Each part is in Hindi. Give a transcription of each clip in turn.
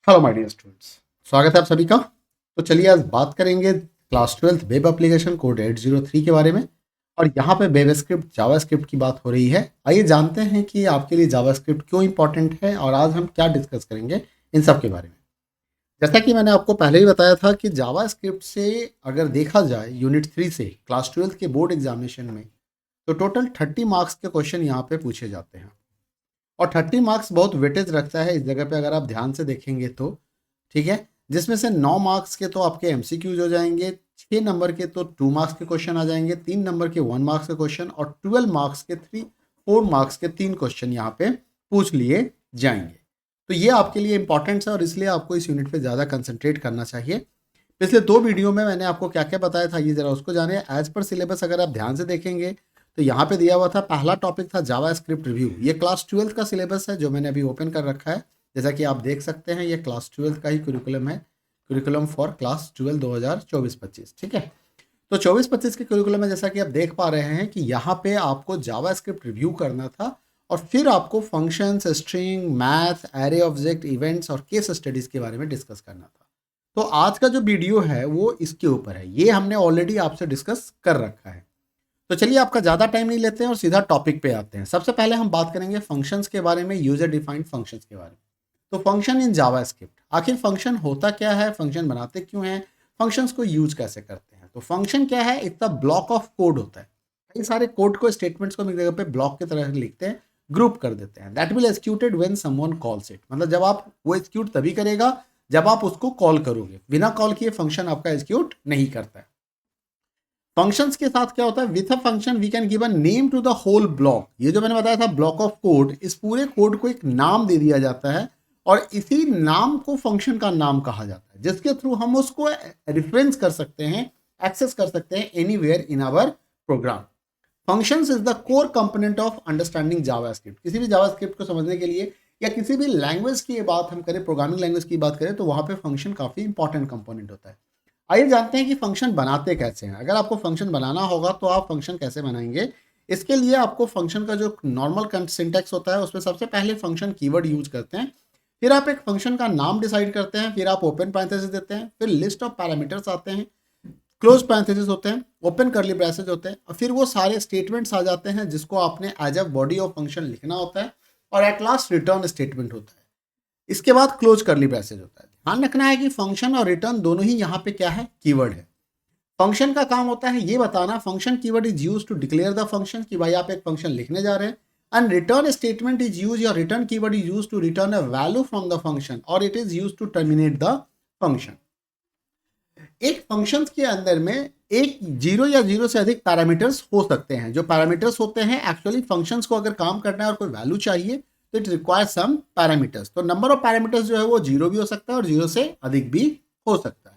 हेलो माय डियर स्टूडेंट्स, स्वागत है आप सभी का। तो चलिए आज बात करेंगे क्लास 12 वेब एप्लीकेशन कोड 803 के बारे में। और यहाँ पे वेब स्क्रिप्ट जावास्क्रिप्ट की बात हो रही है। आइए जानते हैं कि आपके लिए जावास्क्रिप्ट क्यों इंपॉर्टेंट है और आज हम क्या डिस्कस करेंगे इन सब के बारे में। जैसा कि मैंने आपको पहले ही बताया था कि जावास्क्रिप्ट से अगर देखा जाए यूनिट 3 से क्लास 12 के बोर्ड एग्जामिनेशन में, तो टोटल 30 मार्क्स के क्वेश्चन यहाँ पे पूछे जाते हैं। और 30 मार्क्स बहुत वेटेज रखता है इस जगह पे, अगर आप ध्यान से देखेंगे तो। ठीक है, जिसमें से 9 मार्क्स के तो आपके एमसीक्यूज हो जाएंगे, 6 नंबर के तो 2 मार्क्स के क्वेश्चन आ जाएंगे, 3 नंबर के 1 मार्क्स के क्वेश्चन और 12 मार्क्स के 4 मार्क्स के 3 क्वेश्चन यहाँ पे पूछ लिए जाएंगे। तो ये आपके लिए इंपॉर्टेंट है और इसलिए आपको इस यूनिट पे ज़्यादा कंसंट्रेट करना चाहिए। पिछले 2 वीडियो में मैंने आपको क्या क्या बताया था, ये ज़रा उसको जाने। एज पर सिलेबस अगर आप ध्यान से देखेंगे तो यहाँ पे दिया हुआ था, पहला टॉपिक था जावा स्क्रिप्ट रिव्यू। ये क्लास 12 का सिलेबस है जो मैंने अभी ओपन कर रखा है। जैसा कि आप देख सकते हैं ये क्लास 12 का ही करिकुलम है, करिकुलम फॉर क्लास 12 2024-25। ठीक है, तो 24-25 के करिकुलम में जैसा कि आप देख पा रहे हैं कि यहाँ पे आपको जावा स्क्रिप्ट रिव्यू करना था और फिर आपको functions, string, math, array object, events और केस स्टडीज़ के बारे में डिस्कस करना था। तो आज का जो वीडियो है वो इसके ऊपर है, ये हमने ऑलरेडी आपसे डिस्कस कर रखा है। तो चलिए आपका ज़्यादा टाइम नहीं लेते हैं और सीधा टॉपिक पे आते हैं। सबसे पहले हम बात करेंगे फंक्शंस के बारे में, यूजर डिफाइंड फंक्शंस के बारे में। तो फंक्शन इन जावास्क्रिप्ट, आखिर फंक्शन होता क्या है, फंक्शन बनाते क्यों हैं, फंक्शंस को यूज कैसे करते हैं। तो फंक्शन क्या है, इतना ब्लॉक ऑफ कोड होता है। कई सारे कोड को, स्टेटमेंट्स को एक जगह पे ब्लॉक की तरह लिखते हैं, ग्रुप कर देते हैं। That will executed when someone calls it, मतलब जब आप वो एक्सिक्यूट तभी करेगा जब आप उसको कॉल करोगे, बिना कॉल किए फंक्शन आपका एक्सिक्यूट नहीं करता है। फंक्शंस के साथ क्या होता है, with a function we can give a name to the whole block. ये जो मैंने बताया था ब्लॉक ऑफ कोड, इस पूरे कोड को एक नाम दे दिया जाता है और इसी नाम को फंक्शन का नाम कहा जाता है, जिसके थ्रू हम उसको रिफरेंस कर सकते हैं, एक्सेस कर सकते हैं anywhere in our program. Functions is the core component of understanding JavaScript. किसी भी जावास्क्रिप्ट को समझने के लिए या किसी भी लैंग्वेज की बात हम करें, प्रोग्रामिंग लैंग्वेज की बात करें, तो वहां पे फंक्शन काफी इंपॉर्टेंट कंपोनेंट होता है। आइए जानते हैं कि फंक्शन बनाते कैसे हैं। अगर आपको फंक्शन बनाना होगा तो आप फंक्शन कैसे बनाएंगे। इसके लिए आपको फंक्शन का जो नॉर्मल सिंटैक्स होता है उसमें सबसे पहले फंक्शन कीवर्ड यूज करते हैं, फिर आप एक फंक्शन का नाम डिसाइड करते हैं, फिर आप ओपन पैरेंथेसिस देते हैं, फिर लिस्ट ऑफ पैरामीटर्स आते हैं, क्लोज पैरेंथेसिस होते हैं, ओपन कर्ली ब्रैसेस होते हैं, और फिर वो सारे स्टेटमेंट्स आ जाते हैं जिसको आपने as a body of function लिखना होता है, और एट लास्ट रिटर्न स्टेटमेंट होता है। इसके बाद क्लोज कर्ली ब्रैसेस होता है। ध्यान रखना है कि फंक्शन और रिटर्न दोनों ही यहाँ पे क्या है, कीवर्ड है। फंक्शन का काम होता है ये बताना, function keyword is use to declare the function, कि भाई आप एक फंक्शन लिखने जा रहे हैं। And return statement is use, या return keyword is use to return a value from the function, और it is use to terminate the function. एक फंक्शन के अंदर में एक जीरो या जीरो से अधिक पैरामीटर्स हो सकते हैं। जो पैरामीटर्स होते हैं एक्चुअली फंक्शंस को अगर काम करना है और कोई वैल्यू चाहिए तो इट रिक्वायर्स सम पैरामीटर्स। तो नंबर ऑफ पैरामीटर्स जो है वो जीरो भी हो सकता है और जीरो से अधिक भी हो सकता है।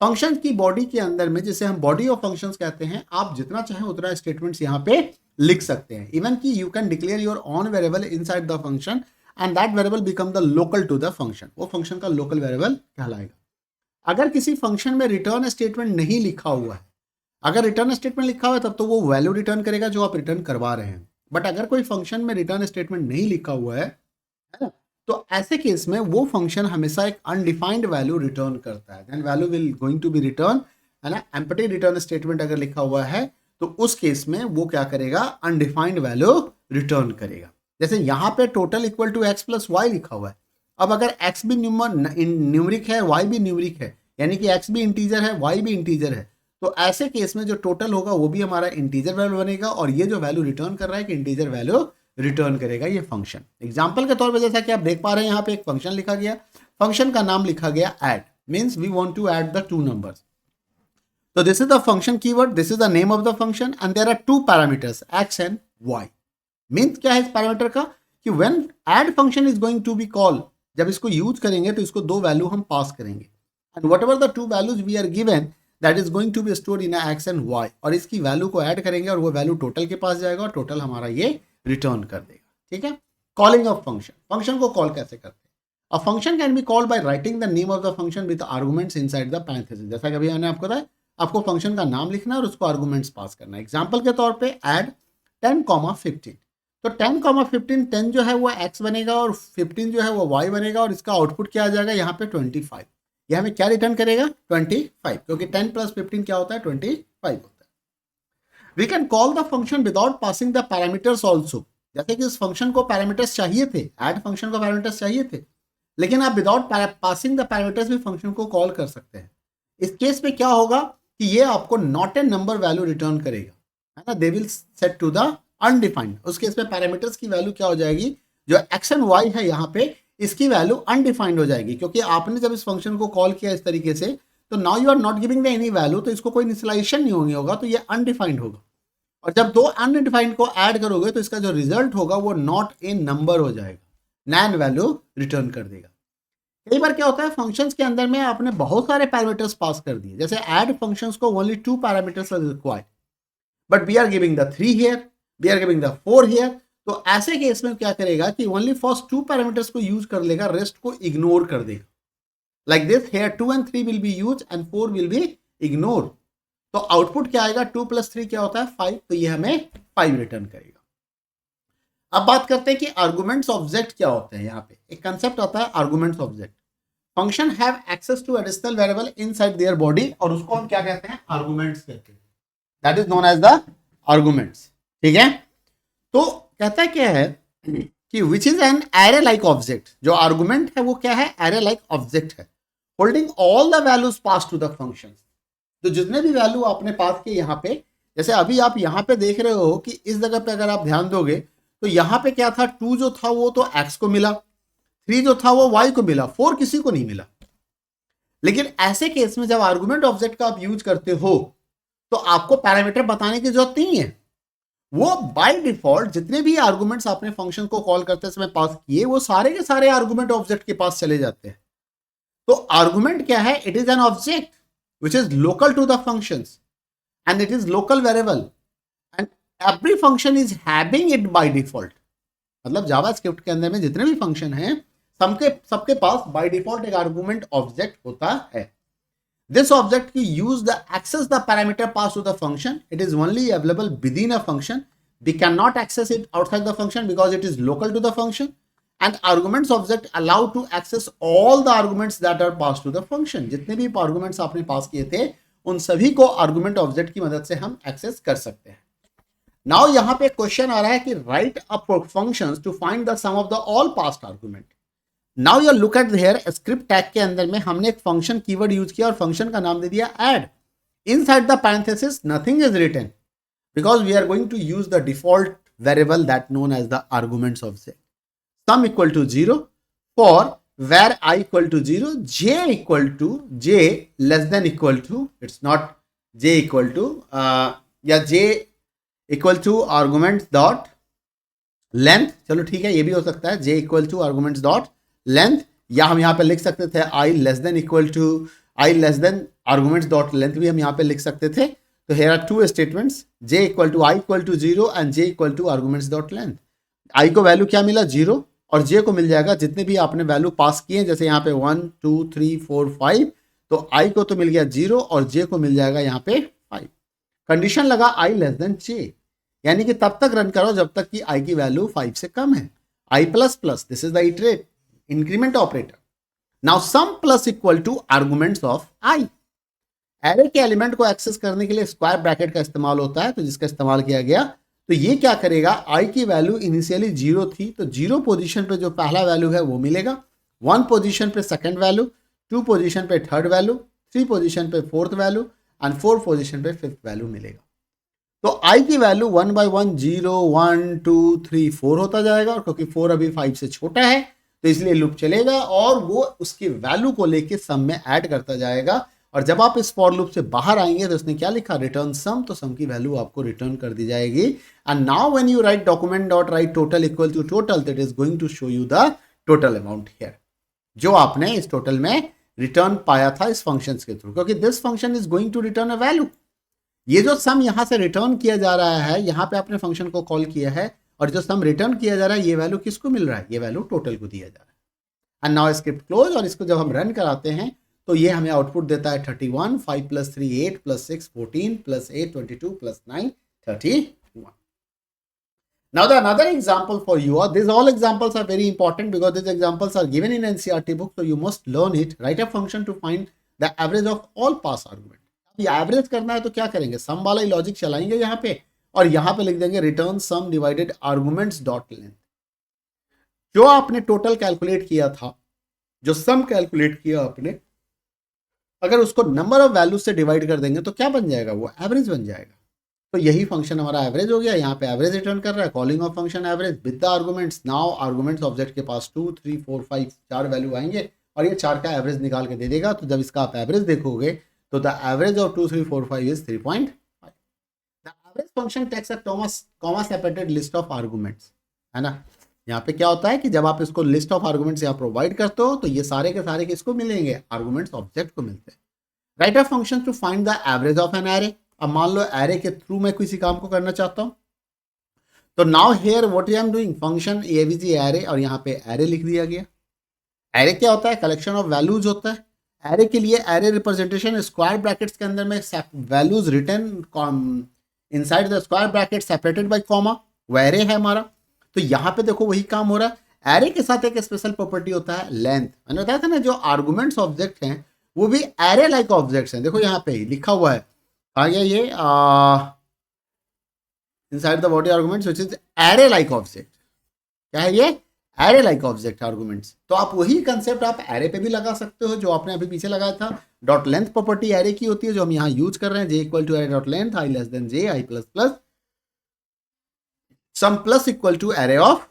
फंक्शन की बॉडी के अंदर में, जिसे हम बॉडी ऑफ फंक्शंस कहते हैं, आप जितना चाहें उतना स्टेटमेंट्स यहाँ पे लिख सकते हैं। इवन कि you can declare your own variable inside the function and that variable become the local to the function. वो फंक्शन का लोकल वेरिएबल कहलाएगा। अगर किसी फंक्शन में रिटर्न स्टेटमेंट नहीं लिखा हुआ है, अगर रिटर्न स्टेटमेंट लिखा हुआ है तब तो वो वैल्यू रिटर्न करेगा जो आप रिटर्न करवा रहे हैं। बट अगर कोई फंक्शन में रिटर्न स्टेटमेंट नहीं लिखा हुआ है ना, तो ऐसे केस में वो फंक्शन हमेशा एक अनडिफाइंड वैल्यू रिटर्न करता है। Then value will going to be return, है ना। एम्प्टी रिटर्न स्टेटमेंट अगर लिखा हुआ है तो उस केस में वो क्या करेगा, अनडिफाइंड वैल्यू रिटर्न करेगा। जैसे यहाँ पे total equal to x plus y लिखा हुआ है। अब अगर एक्स भी न्यूमरिक है, वाई भी न्यूमरिक है, यानी कि एक्स भी इंटीजर है, वाई भी इंटीजर है, तो ऐसे केस में जो टोटल होगा वो भी हमारा इंटीजर वैल्यू बनेगा, और ये जो वैल्यू रिटर्न कर रहा है कि इंटीजर वैल्यू रिटर्न करेगा ये फंक्शन। एग्जांपल के तौर पे जैसा कि आप देख पा रहे हैं यहाँ पे एक फंक्शन लिखा गया, फंक्शन का नाम लिखा गया add, means we want to add the two numbers. तो this is the function keyword, this is the name of the function and there are two parameters X and Y. Means क्या है इस पैरामीटर का, कि when add function is going to be call, जब इसको यूज करेंगे तो इसको दो वैल्यू हम पास करेंगे, and whatever the two values we are given that is going to be stored in x and y, और इसकी वैल्यू को ऐड करेंगे और वो वैल्यू टोटल के पास जाएगा और टोटल हमारा ये रिटर्न कर देगा। ठीक है, कॉलिंग ऑफ फंक्शन, फंक्शन को कॉल कैसे करते हैं। A function can be called by writing the name of the function with arguments inside the parenthesis. जैसा कि अभी मैंने आपको बताया, आपको फंक्शन का नाम लिखना है और उसको आर्गुमेंट्स पास करना है। एग्जांपल के तौर पे ऐड 10, 15, तो 10 कॉमा 15, 10 जो है वो x बनेगा और 15 जो है वो y बनेगा और इसका आउटपुट क्या आ जाएगा यहाँ पे 25। ये हमें क्या रिटर्न करेगा 25, क्योंकि 10 प्लस 15 क्या होता है 25 होता है। We can call the function without passing the parameters also. जैसे कि इस फंक्शन को पैरामीटर्स चाहिए थे, ऐड फंक्शन को पैरामीटर्स चाहिए थे, लेकिन आप विदाउट पासिंग द पैरामीटर्स भी फंक्शन को कॉल कर सकते हैं। इस केस में क्या होगा कि ये आपको not a number value return करेगा, है ना, they will set to the undefined. उस केस में पैरामीटर्स की वैल्यू क्या हो जाएगी, जो एक्स एंड वाई है यहाँ पे, इसकी वैल्यू अनडिफाइंड हो जाएगी, क्योंकि आपने जब इस फंक्शन को कॉल किया इस तरीके से, तो now you are not giving the any value, तो इसको कोई इनिशियलाइजेशन नहीं होगा, तो ये अनडिफाइंड होगा। और जब दो अनडिफाइंड को ऐड करोगे तो इसका जो रिजल्ट होगा वो नॉट ए नंबर हो जाएगा, नैन वैल्यू रिटर्न कर देगा। कई बार क्या होता है फंक्शंस के अंदर में आपने बहुत सारे पैरामीटर्स पास कर दिए, जैसे ऐड फंक्शंस को only 2 parameters are required, but we are giving the 3 here, we are giving the 4 here. तो ऐसे केस में क्या करेगा कि ओनली फर्स्ट 2 पैरामीटर्स को यूज कर लेगा, रेस्ट को इग्नोर कर देगा। Like this here 2 and 3 will be use and 4 will be ignore. तो आउटपुट क्या आएगा, 2 + 3 क्या होता है 5, तो ये हमें 5 रिटर्न करेगा। अब बात करते हैं कि आर्गुमेंट्स ऑब्जेक्ट क्या होते हैं। यहाँ पे एक कंसेप्ट आता है arguments object. Function have access to additional variable inside their body, और उसको हम क्या कहते हैं आर्गुमेंट्स कहते हैं, that is known as the arguments. ठीक है, तो कहता क्या है कि which is an array like object. जो आर्गुमेंट है वो क्या है, एरे लाइक ऑब्जेक्ट है, holding all the values pass to the function. तो जितने भी वैल्यू आपने पास किए यहाँ पे, जैसे अभी आप यहाँ पे देख रहे हो कि इस जगह पे अगर आप ध्यान दोगे तो यहाँ पे क्या था, 2 जो था वो तो x को मिला, 3 जो था वो y को मिला, 4 किसी को नहीं मिला। लेकिन ऐसे केस में जब आर्गुमेंट ऑब्जेक्ट का आप यूज करते हो तो आपको पैरामीटर बताने की जरूरत नहीं है। वो बाय डिफॉल्ट जितने भी आर्गुमेंट्स आपने फंक्शन को कॉल करते समय पास किए, वो सारे के सारे आर्गुमेंट ऑब्जेक्ट के पास चले जाते हैं। तो आर्गुमेंट क्या है, it is an object which is local to the functions and it is local variable and every function is having it by default। मतलब जावास्क्रिप्ट के अंदर में जितने भी फंक्शन हैं सबके पास बाय डिफॉल्ट एक आर्गुमेंट ऑब्जेक्ट होता है। दिस ऑब्जेक्ट की use the access the parameter pass to the function, it is only available within a function, we can not access it outside the function because it is local to the function. And arguments object allow to access all the arguments that are passed to the function। जितने भी arguments आपने पास किए थे उन सभी को argument object की मदद से हम access कर सकते हैं। Now यहाँ पे क्वेश्चन आ रहा है कि write up functions to find the sum of the all passed argument। Now you look at here script tag के अंदर में हमने एक function कीवर्ड यूज किया और function का नाम दे दिया add। Inside the parenthesis nothing is written because we are going to use the default variable that known as the arguments object। sum equal to 0 for where I equal to 0, j equal to j less than equal to, it's not j equal to j equal to arguments dot length। चलो ठीक है, ये भी हो सकता है j equal to arguments dot length, या हम यहाँ पे लिख सकते थे I less than equal to I less than arguments dot length भी हम यहाँ पे लिख सकते थे। तो here are two statements, j equal to I equal to 0 and j equal to arguments dot length। I को वैल्यू क्या मिला 0 और j को मिल जाएगा जितने भी आपने वैल्यू पास किए, जैसे यहाँ पे 1 2 3 4 5, तो i को तो मिल गया 0 और j को मिल जाएगा यहाँ पे 5। कंडीशन लगा i लेस देन j, यानी कि तब तक रन करो जब तक कि i की वैल्यू 5 से कम है। i plus plus, this is the iterate increment operator. Now sum plus equal to arguments of i। Array के एलिमेंट को एक्सेस करने के लिए स्क्वायर ब्रैकेट का इस्तेमाल होता है, तो जिसका इस्तेमाल किया गया। तो ये क्या करेगा, i की वैल्यू इनिशियली 0 थी, तो 0 पोजीशन पे जो पहला वैल्यू है वो मिलेगा, 1 पोजीशन पे सेकंड वैल्यू, 2 पोजीशन पे थर्ड वैल्यू, 3 पोजीशन पे फोर्थ वैल्यू एंड 4 पोजीशन पे फिफ्थ वैल्यू मिलेगा। तो i की वैल्यू 1 by 1 0 1 2 3 4 होता जाएगा, और क्योंकि 4 अभी 5 से छोटा है तो इसलिए लूप चलेगा और वो उसकी वैल्यू को लेके सम में ऐड करता जाएगा। और जब आप इस फॉर लूप से बाहर आएंगे तो इसने क्या लिखा, रिटर्न सम, तो सम की वैल्यू आपको रिटर्न कर दी जाएगी। And now when you write document dot write total equal to total, that is going to show you the total amount here, जो आपने इस टोटल में रिटर्न पाया था इस फंक्शन के थ्रू, क्योंकि this function is going to return a value. ये जो सम यहां से रिटर्न किया जा रहा है, यहाँ पे आपने फंक्शन को कॉल किया है और जो सम रिटर्न किया जा रहा है ये वैल्यू किसको मिल रहा है, ये वैल्यू टोटल को दिया जा रहा है। एंड नाउ स्क्रिप्ट क्लोज, और इसको जब हम रन कराते हैं तो ये हमें आउटपुट देता है 31, 5 + 3 8 + 6 14 + 8 22 + 9 31। Now the another example for you, or these all examples are very important because these examples are given in NCERT book, so you must learn it. Write a function to find the average of all pass argument. अभी एवरेज करना है तो क्या करेंगे, सम वाला ही लॉजिक चलाएंगे यहाँ पे, और यहाँ पे लिख देंगे रिटर्न सम डिवाइडेड आर्गुमेंट्स डॉट लेंथ। जो आपने टोटल कैलकुलेट किया था, जो सम कैलकुलेट किया आपने, अगर उसको नंबर ऑफ वैल्यूज से डिवाइड कर देंगे तो क्या बन जाएगा, वो एवरेज बन जाएगा। तो यही फंक्शन हमारा एवरेज हो गया, यहाँ पे एवरेज रिटर्न कर रहा है, calling of function average with the arguments. Now arguments object के पास 2 3 4 5 4 वैल्यू आएंगे और ये 4 का एवरेज निकाल के दे देगा। तो जब इसका आप एवरेज देखोगे तो the average of 2 3 4 5 is 3.5। The average function takes a comma separated list of arguments, है ना। यहाँ पे क्या होता है कि जब आप इसको लिस्ट ऑफ आर्गुमेंट्स यहाँ प्रोवाइड करते हो तो ये सारे के सारे किसको मिलेंगे, आर्गुमेंट्स ऑब्जेक्ट को मिलते हैं। Write a function to find the average of an array. अब मान लो एरे के थ्रू मैं किसी काम को करना चाहता हूं, तो now here what I am doing, function AVG array, और यहाँ पे एरे लिख दिया गया। एरे क्या होता है, कलेक्शन ऑफ वैल्यूज होता है। एरे के लिए एरे रिप्रेजेंटेशन स्क्वायर ब्रैकेट्स के अंदर में values return inside the square bracket separated by comma, वो एरे है हमारा। तो यहाँ पे देखो वही काम हो रहा है। एरे के साथ एक स्पेशल प्रॉपर्टी होता है लेंथ। मैंने बताया था ना, जो आर्गुमेंट्स ऑब्जेक्ट हैं वो भी एरे लाइक ऑब्जेक्ट्स हैं। देखो यहाँ पे लिखा हुआ है, आ गया ये inside the body arguments which is array like object. क्या है ये, एरे लाइक ऑब्जेक्ट आर्गुमेंट्स। तो आप वही कंसेप्ट आप एरे पे भी लगा सकते हो जो आपने अभी पीछे लगाया था। डॉट लेंथ प्रॉपर्टी एरे की होती है जो हम यहाँ यूज कर रहे हैं, J equal to array dot length, I less than J, I plus plus sum plus equal to array of,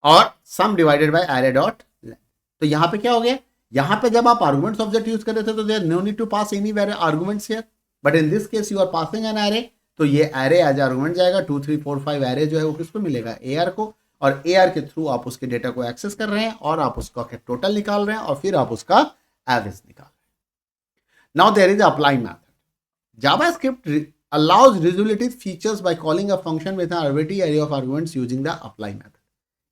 और sum divided by array dot length. तो यहाँ पे क्या हो गया, यहाँ पे जब आप आर्गुमेंट्स ऑब्जेक्ट यूज कर रहे थे तो there no need to pass any arguments here, but in this case you are passing an array, तो ये एरे एज आर्गुमेंट जाएगा। 2 3 4 5 एरे जो है वो किसको मिलेगा, एआर को, और एआर के थ्रू आप उसके डेटा को एक्सेस कर रहे हैं और आप उसका टोटल निकाल रहे हैं और फिर आप उसका एवरेज निकाल रहे हैं। Now there is apply method. JavaScript allows reusability features by calling a function with an arbitrary array of arguments using the apply method।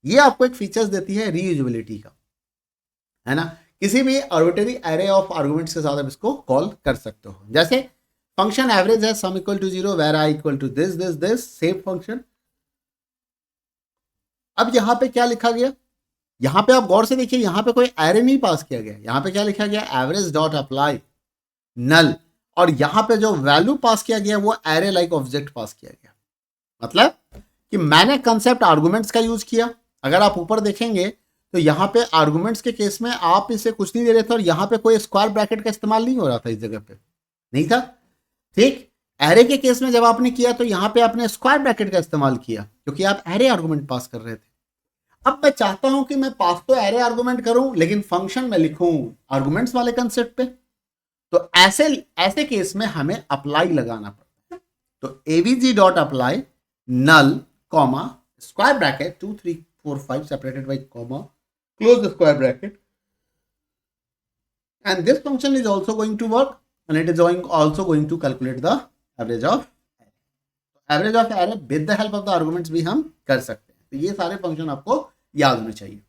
ये आपको एक फीचर्स देती है रीयूजेबिलिटी का, है ना। किसी भी आर्बिट्ररी एरे ऑफ आर्गुमेंट्स के साथ आप इसको कॉल कर सकते हो। जैसे फंक्शन एवरेज है sum equal to 0 var i equal to this this this, same function. अब यहाँ पे क्या लिखा गया, यहाँ पे आप गौर से देखिए, यहाँ पे कोई एरे नहीं पास किया गया। यहाँ पे क्या लिखा गया, एवरेज डॉट अप्लाई नल, और यहाँ पे जो वैल्यू पास किया गया वो एरे लाइक ऑब्जेक्ट पास किया गया। मतलब कि मैंने कंसेप्ट आर्गुमेंट्स का यूज किया। अगर आप ऊपर देखेंगे तो यहाँ पे आर्गुमेंट्स के केस में आप इसे कुछ नहीं दे रहे थे और यहाँ पे कोई स्क्वायर ब्रैकेट का इस्तेमाल नहीं हो रहा था, इस जगह पे नहीं था, ठीक। एरे के केस में जब आपने किया तो यहाँ पे आपने स्क्वायर ब्रैकेट का इस्तेमाल किया क्योंकि आप एरे आर्गुमेंट पास कर रहे थे। अब मैं चाहता हूं कि मैं पास तो एरे आर्गुमेंट करूं लेकिन फंक्शन में लिखूं आर्गुमेंट्स वाले कंसेप्ट पे, तो ऐसे केस में हमें अप्लाई लगाना पड़ता है। तो AVG dot apply null comma square bracket 2 3 4 5 separated by comma close the square bracket, and this function is also going to work and it is also going to calculate the average of array with the help of the arguments भी हम कर सकते हैं। तो ये सारे फंक्शन आपको याद होने चाहिए।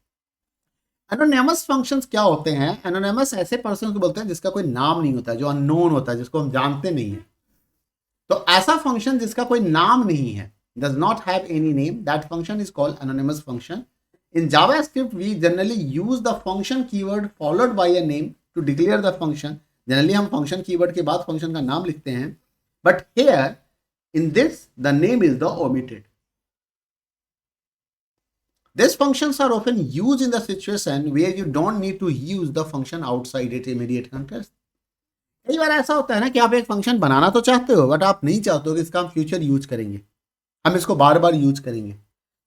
एनोनिमस फंक्शंस क्या होते हैं, एनोनिमस ऐसे पर्सन को बोलते हैं जिसका कोई नाम नहीं होता है, जो अननोन होता है, जिसको हम जानते नहीं है। तो ऐसा फंक्शन जिसका कोई नाम नहीं है, does not have any name, that function is called anonymous function। In JavaScript, we generally use the function keyword followed by a name to declare the function। Generally हम function keyword के बाद function का नाम लिखते हैं, but here in this the name is the omitted। These functions are often used in the situation where you don't need to use the function outside its immediate context। कई बार ऐसा होता है ना कि आप एक फंक्शन बनाना तो चाहते हो बट आप नहीं चाहते हो कि इसका हम फ्यूचर यूज करेंगे, हम इसको बार बार यूज करेंगे।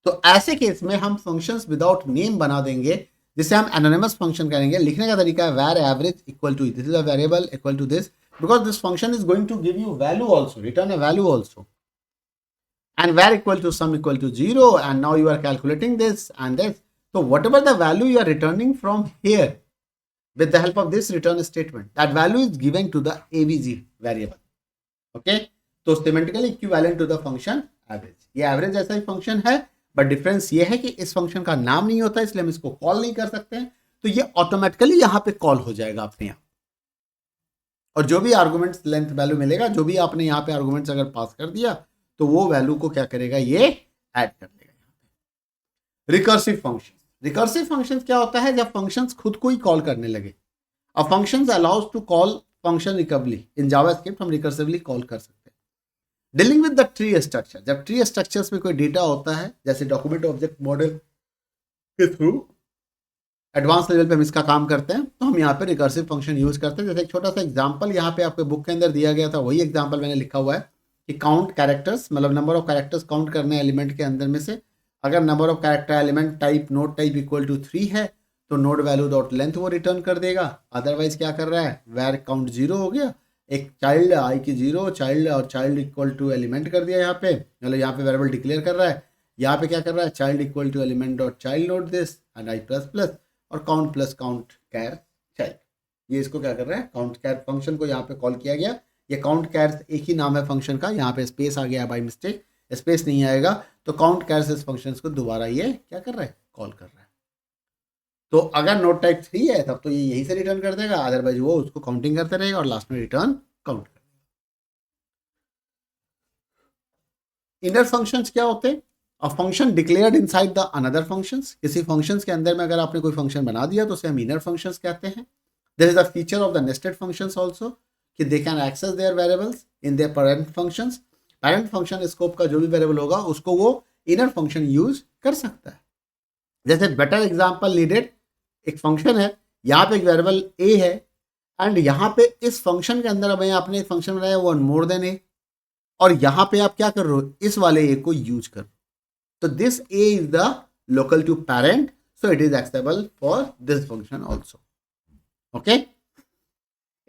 तो ऐसे केस में हम फंक्शंस विदाउट नेम बना देंगे जिसे हम एनोनिमस फंक्शन करेंगे। लिखने का तरीका है var average equal to this is a variable equal to this, because this function is going to give you value also, return a value also, and var equal to sum equal to 0, and now you are calculating this and this। So whatever the value you are returning from here with the help of this return statement, that value is given to the avg variable। okay, तो semantically equivalent to the function average। ये average ऐसा ही function है बट डिफरेंस ये है कि इस फंक्शन का नाम नहीं होता इसलिए हम इसको कॉल नहीं कर सकते हैं, तो ये ऑटोमेटिकली यहां पे कॉल हो जाएगा अपने आप। और जो भी आर्गुमेंट्स लेंथ वैल्यू मिलेगा, जो भी आपने यहाँ पे आर्गुमेंट्स अगर पास कर दिया तो वो वैल्यू को क्या करेगा, ये ऐड कर देगा। रिकर्सिव फंक्शन, रिकर्सिव फंक्शन क्या होता है, जब फंक्शंस खुद को ही कॉल करने लगे। Uh functions allows to call function recursively in JavaScript, हम रिकर्सिवली कॉल कर सकते हैं। Dealing with the tree structure, जब ट्री स्ट्रक्चर्स में कोई डेटा होता है, जैसे डॉक्यूमेंट ऑब्जेक्ट मॉडल के थ्रू एडवांस लेवल पे हम इसका काम करते हैं, तो हम यहाँ पे रिकर्सिव फंक्शन यूज करते हैं। जैसे एक छोटा सा एग्जांपल यहाँ पे आपके बुक के अंदर दिया गया था, वही एग्जांपल मैंने लिखा हुआ है कि काउंट कैरेक्टर्स, मतलब नंबर ऑफ कैरेक्टर्स काउंट करने एलिमेंट के अंदर में से अगर number of character element type node type equal to 3 है तो नोड वैल्यू डॉट लेंथ वो रिटर्न कर देगा। अदरवाइज क्या कर रहा है, वेर काउंट 0 हो गया, एक चाइल्ड आई की 0 चाइल्ड और चाइल्ड इक्वल टू एलिमेंट कर दिया यहाँ पे, मतलब यहाँ पे वेरिएबल डिक्लेयर कर रहा है। यहाँ पे क्या कर रहा है, child equal to element dot child node this and i plus plus और count plus count char child, ये इसको क्या कर रहा है, काउंट कैर फंक्शन को यहाँ पे कॉल किया गया। ये काउंट कैर एक ही नाम है फंक्शन का, यहाँ पे स्पेस आ गया बाय मिस्टेक, स्पेस नहीं आएगा तो काउंट कैर इस फंक्शन को दोबारा ये क्या कर रहा है, कॉल कर रहा है। तो अगर नोट टाइप 3 है तब तो ये यहीं से रिटर्न कर देगा, अदरवाइज वो उसको काउंटिंग करते रहेगा और लास्ट में रिटर्न काउंट कर देगा। इनर फंक्शंस क्या होते हैं, a function declared inside the another functions, किसी फंक्शंस के अंदर में अगर आपने कोई फंक्शन बना दिया तो उसे हम इनर फंक्शंस कहते हैं। There is a feature of the nested functions also कि they can access their variables in their parent functions. Parent function scope का जो भी वेरिएबल होगा उसको वो इनर फंक्शन यूज कर सकता है। जैसे बेटर एग्जांपल नीडेड, एक फंक्शन है, यहाँ पे एक वेरिएबल ए है एंड यहाँ पे इस फंक्शन के अंदर अब आपने एक फंक्शन बनाया वो मोर देन ए, और यहाँ पे आप क्या कर रहे हो, इस वाले ए को यूज कर रहे हो, तो this a is the local to parent, so it is accessible for this function also. Okay,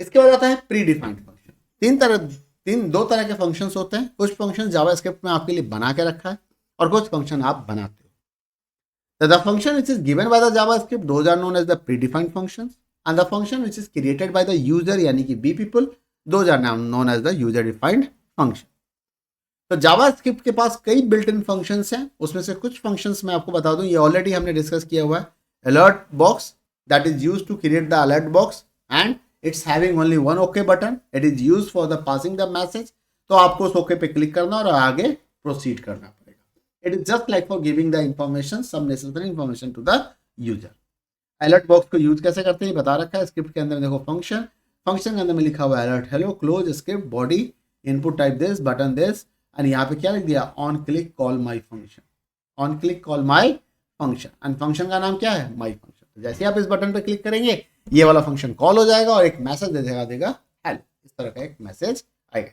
इसके बाद आता है प्री डिफाइंड फंक्शन। दो तरह के फंक्शंस होते हैं, कुछ फंक्शन जावास्क्रिप्ट में आपके लिए बना के रखा है और कुछ फंक्शन आप बनाते हो। The function which is given by the JavaScript, those are known as the predefined functions, and the function which is created by the user यानी कि B people, those are now known as the user defined function. तो JavaScript के पास कई built in functions हैं, उसमें से कुछ functions मैं आपको बता दूं, ये ऑलरेडी हमने डिस्कस किया हुआ है। alert box that is used to create the alert box and it's having only one OK button, it is used for the passing the message, तो आपको उस OK पे क्लिक करना और आगे प्रोसीड करना। It is just like for giving the information, some necessary information to the user. Alert box को यूज कैसे करते हैं बता रखा है स्क्रिप्ट के अंदर। देखो फंक्शन के अंदर में लिखा हुआ है alert hello close script body input type this button this, and यहाँ पे क्या लिख दिया, on click call my function, on click call my function, and function का नाम क्या है, माई फंक्शन। तो जैसे आप इस बटन पे क्लिक करेंगे ये वाला फंक्शन कॉल हो जाएगा और एक मैसेज देगा हेलो, इस तरह का एक मैसेज आएगा।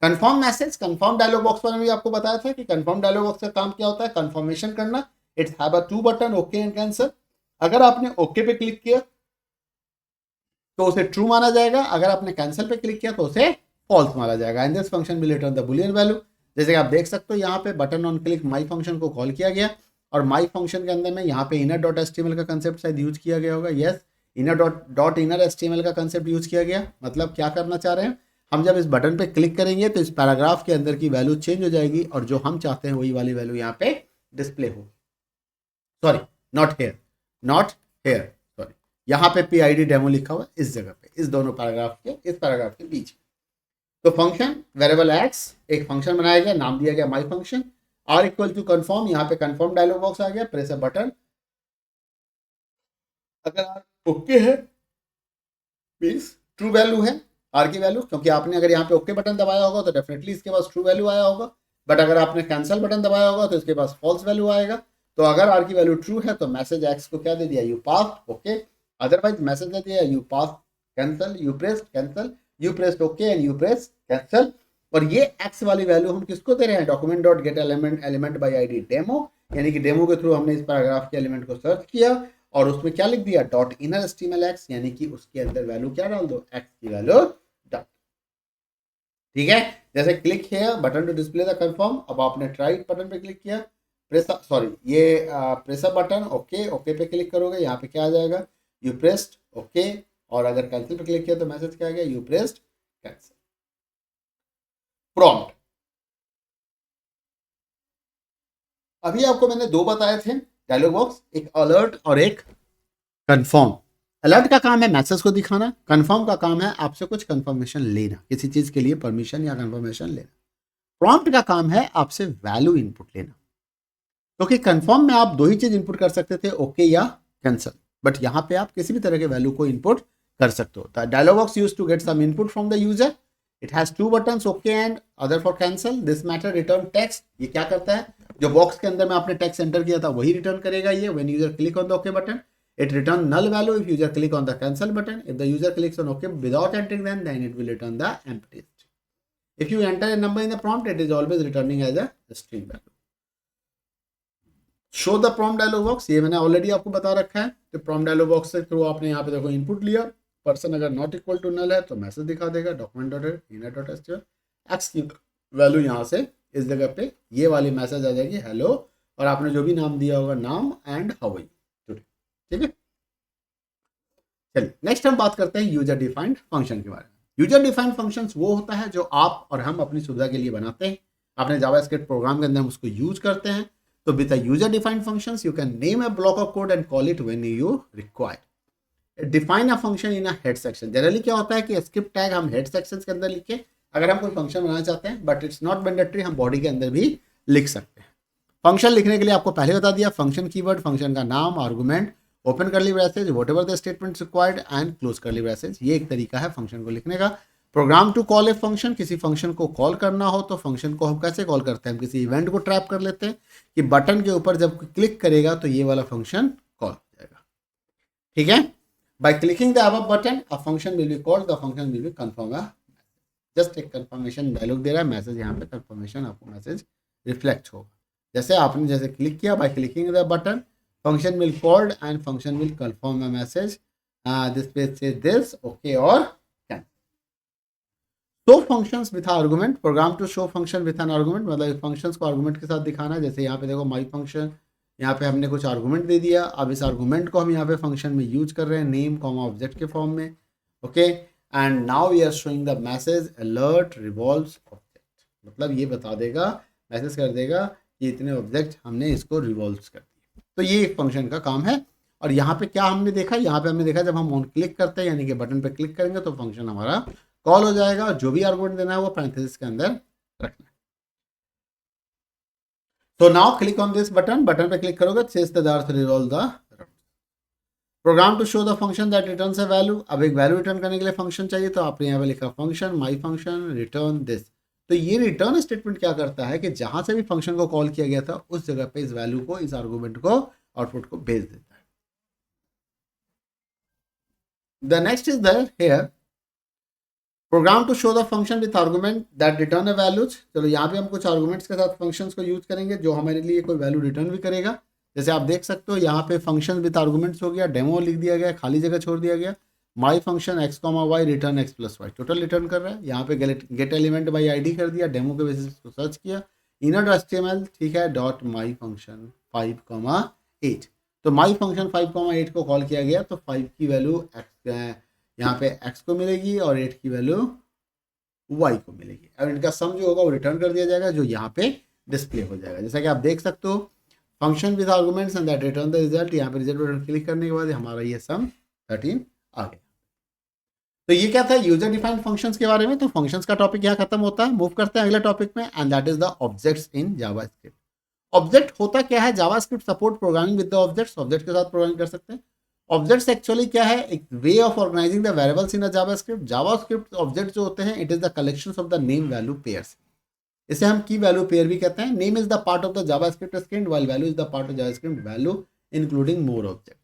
Confirm message, confirm dialog box पर भी आपको बताया था कि कंफर्म डायलॉग बॉक्स का काम क्या होता है, कंफर्मेशन करना। It's have a 2 button okay and cancel. अगर आपने ओके पे क्लिक किया तो उसे ट्रू माना जाएगा, अगर आपने कैंसिल पे क्लिक किया तो उसे फॉल्स माना जाएगा। And this function will return the Boolean value. जैसे कि आप देख सकते हो यहाँ पे button on click my function को कॉल किया गया और माई फंक्शन के अंदर में यहाँ पे इनर डॉट एचटीएमएल का कंसेप्ट शायद यूज किया गया होगा। Yes, inner dot inner HTML का कंसेप्ट यूज किया गया। मतलब क्या करना चाह रहे हैं, हम जब इस बटन पे क्लिक करेंगे तो इस पैराग्राफ के अंदर की वैल्यू चेंज हो जाएगी और जो हम चाहते हैं वही वाली वैल्यू यहाँ पे डिस्प्ले होगी। सॉरी, नॉट हेयर, सॉरी, यहाँ पे PID डेमो लिखा हुआ है इस जगह पे, इस दोनों पैराग्राफ के बीच। तो फंक्शन वेरिएबल एक्स एक फंक्शन बनाया गया, नाम दिया गया my function, r equal to confirm, यहाँ पे कन्फर्म डायलॉग बॉक्स आ गया, प्रेस अ बटन। अगर आर ओके है मीन्स ट्रू वैल्यू है आर की वैल्यू, क्योंकि आपने अगर यहाँ पे ओके बटन दबाया होगा तो डेफिनेटली इसके पास ट्रू वैल्यू आया होगा, बट अगर आपने कैंसिल बटन दबाया होगा तो इसके पास फॉल्स वैल्यू आएगा। तो अगर आर की वैल्यू ट्रू है तो मैसेज एक्स को क्या दे दिया, you pass okay, otherwise message दे दिया you pass cancel, you pressed okay and you press cancel. और ये एक्स वाली वैल्यू हम किसको दे रहे हैं, document dot gate element by ID demo, यानी कि डेमो के थ्रू हमने इस पैराग्राफ के एलिमेंट को सर्च किया और उसमें क्या लिख दिया, डॉट इनर एचटीएमएल एक्स, यानी कि उसके अंदर वैल्यू क्या डाल दो, एक्स की वैल्यू डाल। ठीक है, जैसे click here button to display the confirm, अब आपने ट्राई बटन पे क्लिक किया, प्रेस बटन ओके पे क्लिक करोगे, यहाँ पे क्या आ जाएगा, यू प्रेस्ड ओके, और अगर कैंसिल पे क्लिक किया तो मैसेज क्या आ गया, यू प्रेस्ड कैंसिल। प्रॉम्प्ट, अभी आपको मैंने 2 बताए थे डायलॉग बॉक्स, एक अलर्ट और एक कंफर्म। अलर्ट का काम है मैसेज को दिखाना, कंफर्म का काम है आपसे कुछ कंफर्मेशन लेना, किसी चीज के लिए परमिशन या कंफर्मेशन लेना। प्रॉम्प्ट का काम है आपसे वैल्यू इनपुट लेना। क्योंकि कंफर्म में आप दो ही चीज इनपुट कर सकते थे, ओके या कैंसिल, बट यहाँ पे आप किसी भी तरह के वैल्यू को इनपुट कर सकते हो। Dialog box use to get some input from the user, it has two buttons, okay and other for cancel. This matter return text, ये क्या करता है, जो बॉक्स के अंदर में आपने टेक्स्ट एंटर किया था वही रिटर्न करेगा ये। When user click on the okay button it return null value if user click on the cancel button. If the user clicks on OK without entering then it will return the empty string. If you enter a number in the prompt, it is always returning as a string value. Show the prompt dialog box, ये मैंने ऑलरेडी आपको बता रखा है। तो prompt dialog box से थ्रू आपने यहाँ पे देखो इनपुट लिया, पर्सन अगर नॉट इक्वल टू नल है तो मैसेज दिखा देगा document.inner.html, x की वैल्यू यहाँ से इस जगह पे ये वाली मैसेज आ जाएगी हेलो, और आपने जो भी नाम दिया होगा नाम एंड हाउ आर यू, ठीक है। चलिए नेक्स्ट हम बात करते हैं यूजर डिफाइंड फंक्शन के बारे में। यूजर डिफाइंड फंक्शंस वो होता है जो आप और हम अपनी सुविधा के लिए बनाते हैं, अपने जावास्क्रिप्ट प्रोग्राम के अंदर हम उसको यूज करते हैं। तो with user defined functions you can name a block of code and call it when you require. Define a function in a head section. Generally क्या होता है कि स्क्रिप्ट टैग हम हेड सेक्शन के अंदर लिखे अगर हम कोई फंक्शन बनाना चाहते हैं, बट इट्स नॉट मैंडेटरी, हम बॉडी के अंदर भी लिख सकते हैं। फंक्शन लिखने के लिए आपको पहले बता दिया, फंक्शन कीवर्ड, फंक्शन का नाम, argument, open curly braces, whatever the statement required and close curly braces. ये एक तरीका है फंक्शन को लिखने का। Program to call a function, किसी फंक्शन को कॉल करना हो तो फंक्शन को हम कैसे कॉल करते हैं, हम किसी इवेंट को ट्रैप कर लेते हैं कि बटन के ऊपर जब क्लिक करेगा तो ये वाला फंक्शन कॉल हो जाएगा, ठीक है। By clicking the above button a function will be called, the function will be confirm. Just एक कंफर्मेशन डायलॉग दे रहा है मैसेज, यहाँ पे कंफर्मेशन आपको मैसेज रिफ्लेक्ट होगा। जैसे आपने जैसे क्लिक किया, by clicking the button function will called and function will confirm a message, this page says this okay or can. show functions with argument, program to show function with an argument, मतलब functions को argument के साथ दिखाना है। जैसे यहाँ पे देखो my function, यहाँ पे हमने कुछ argument दे दिया, अब इस argument को हम यहाँ पे function में यूज कर रहे हैं name, ऑब्जेक्ट के फॉर्म में, okay. And now we are showing the message alert revolves object, मतलब ये बता देगा, मैसेज कर देगा कि इतने ऑब्जेक्ट हमने इसको रिवॉल्व कर दिया। तो ये एक फंक्शन का काम है। और यहाँ पे क्या हमने देखा, यहाँ पे हमने देखा जब हम ऑन क्लिक करते हैं यानी कि बटन पे क्लिक करेंगे तो फंक्शन हमारा कॉल हो जाएगा, और जो भी आर्गुमेंट देना है वो पैरेंथेसिस के अंदर रखना है। तो now click on this button, button पे क्लिक करोगे says the earth resolve the program to show the function that returns a value. अब एक वैल्यू रिटर्न करने के लिए फंक्शन चाहिए, तो आपने यहाँ पे लिखा function my function return this. तो ये रिटर्न स्टेटमेंट क्या करता है कि जहां से भी फंक्शन को कॉल किया गया था उस जगह पे इस वैल्यू को, इस आर्गुमेंट को, आउटपुट को भेज देता है। The next is there here program to show the function with argument that return a values. चलो यहाँ पे हम कुछ आर्गुमेंट्स के साथ फंक्शंस को यूज करेंगे जो हमारे लिए कोई वैल्यू रिटर्न भी करेगा। जैसे आप देख सकते हो यहाँ पे फंक्शन विथ आर्गुमेंट्स हो गया, डेमो लिख दिया गया, खाली जगह छोड़ दिया गया, my function X comma Y return X plus Y, total return कर रहा है। यहाँ पे गेट एलिमेंट बाई आईडी कर दिया, डेमो के बेसिस को सर्च किया, इनर HTML, ठीक है, डॉट माई फंक्शन 5,8। तो माई फंक्शन 5,8 को कॉल किया गया, तो 5 की वैल्यू यहाँ पे x को मिलेगी और 8 की वैल्यू y को मिलेगी। अब इनका सम जो होगा वो रिटर्न कर दिया जाएगा, जो यहाँ पे डिस्प्ले हो जाएगा। जैसा कि आप देख सकते हो function with arguments and that return the result. यहाँ पे रिजल्ट बटन क्लिक करने के बाद हमारा ये सम 13 आ गया। तो ये क्या था यूजर डिफाइंड फंक्शंस के बारे में। तो फंक्शंस का टॉपिक यहाँ खत्म होता है। मूव करते हैं अगले टॉपिक में, and that is the objects in JavaScript. Object होता क्या है, JavaScript support programming with the objects, object के साथ प्रोग्रामिंग कर सकते हैं। ऑब्जेक्ट्स एक्चुअली क्या है, एक way of organizing the variables in a JavaScript. JavaScript object जो होते हैं it is the collections of the name value pairs, इसे हम की वैल्यू पेयर भी कहते हैं। Name is the part of the JavaScript script while value is the part of JavaScript value including more objects.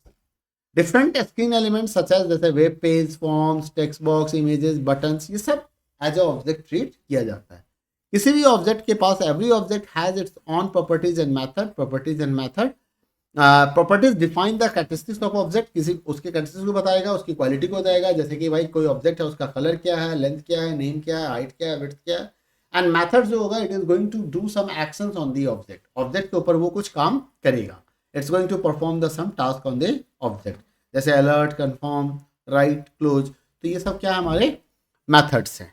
Different screen elements such as जैसे web page, forms, text box, images, buttons, ये सब एज अ ऑब्जेक्ट ट्रीट किया जाता है। किसी भी ऑब्जेक्ट के पास every object has its own properties and method. Properties and method, properties define the characteristics of object, किसी उसके कैरेक्टरिस्टिक्स को बताएगा, उसकी क्वालिटी को बताएगा। जैसे कि भाई कोई ऑब्जेक्ट है, उसका कलर क्या है, लेंथ क्या है, नेम क्या है, हाइट क्या है, विड्थ क्या है। एंड मेथड जो होगा it is going to do some actions on the object, object के ऊपर वो कुछ काम करेगा। It's going to perform the some task on the object, जैसे अलर्ट, कंफर्म, राइट, क्लोज। तो ये सब क्या है, हमारे मेथड्स हैं।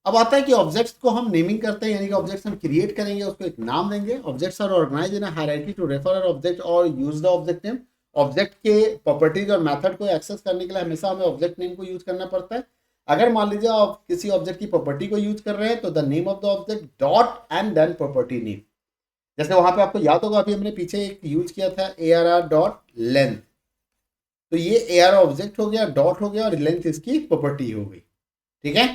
अब आता है कि ऑब्जेक्ट्स को हम नेमिंग करते हैं, यानी कि ऑब्जेक्ट्स हम क्रिएट करेंगे, उसको एक नाम देंगे। Objects are organized in a hierarchy to refer a object और use the object name. Object के प्रॉपर्टीज और मेथड को एक्सेस करने के लिए हमेशा हमें ऑब्जेक्ट नेम को यूज करना पड़ता है। अगर मान लीजिए आप किसी ऑब्जेक्ट की प्रॉपर्टी को यूज कर रहे हैं तो the name of the object dot and then property name. जैसे वहां पे आपको याद होगा अभी हमने पीछे एक यूज किया था ARR डॉट लेंथ, तो ये ARR ऑब्जेक्ट हो गया, डॉट हो गया और लेंथ इसकी प्रॉपर्टी हो गई। ठीक है,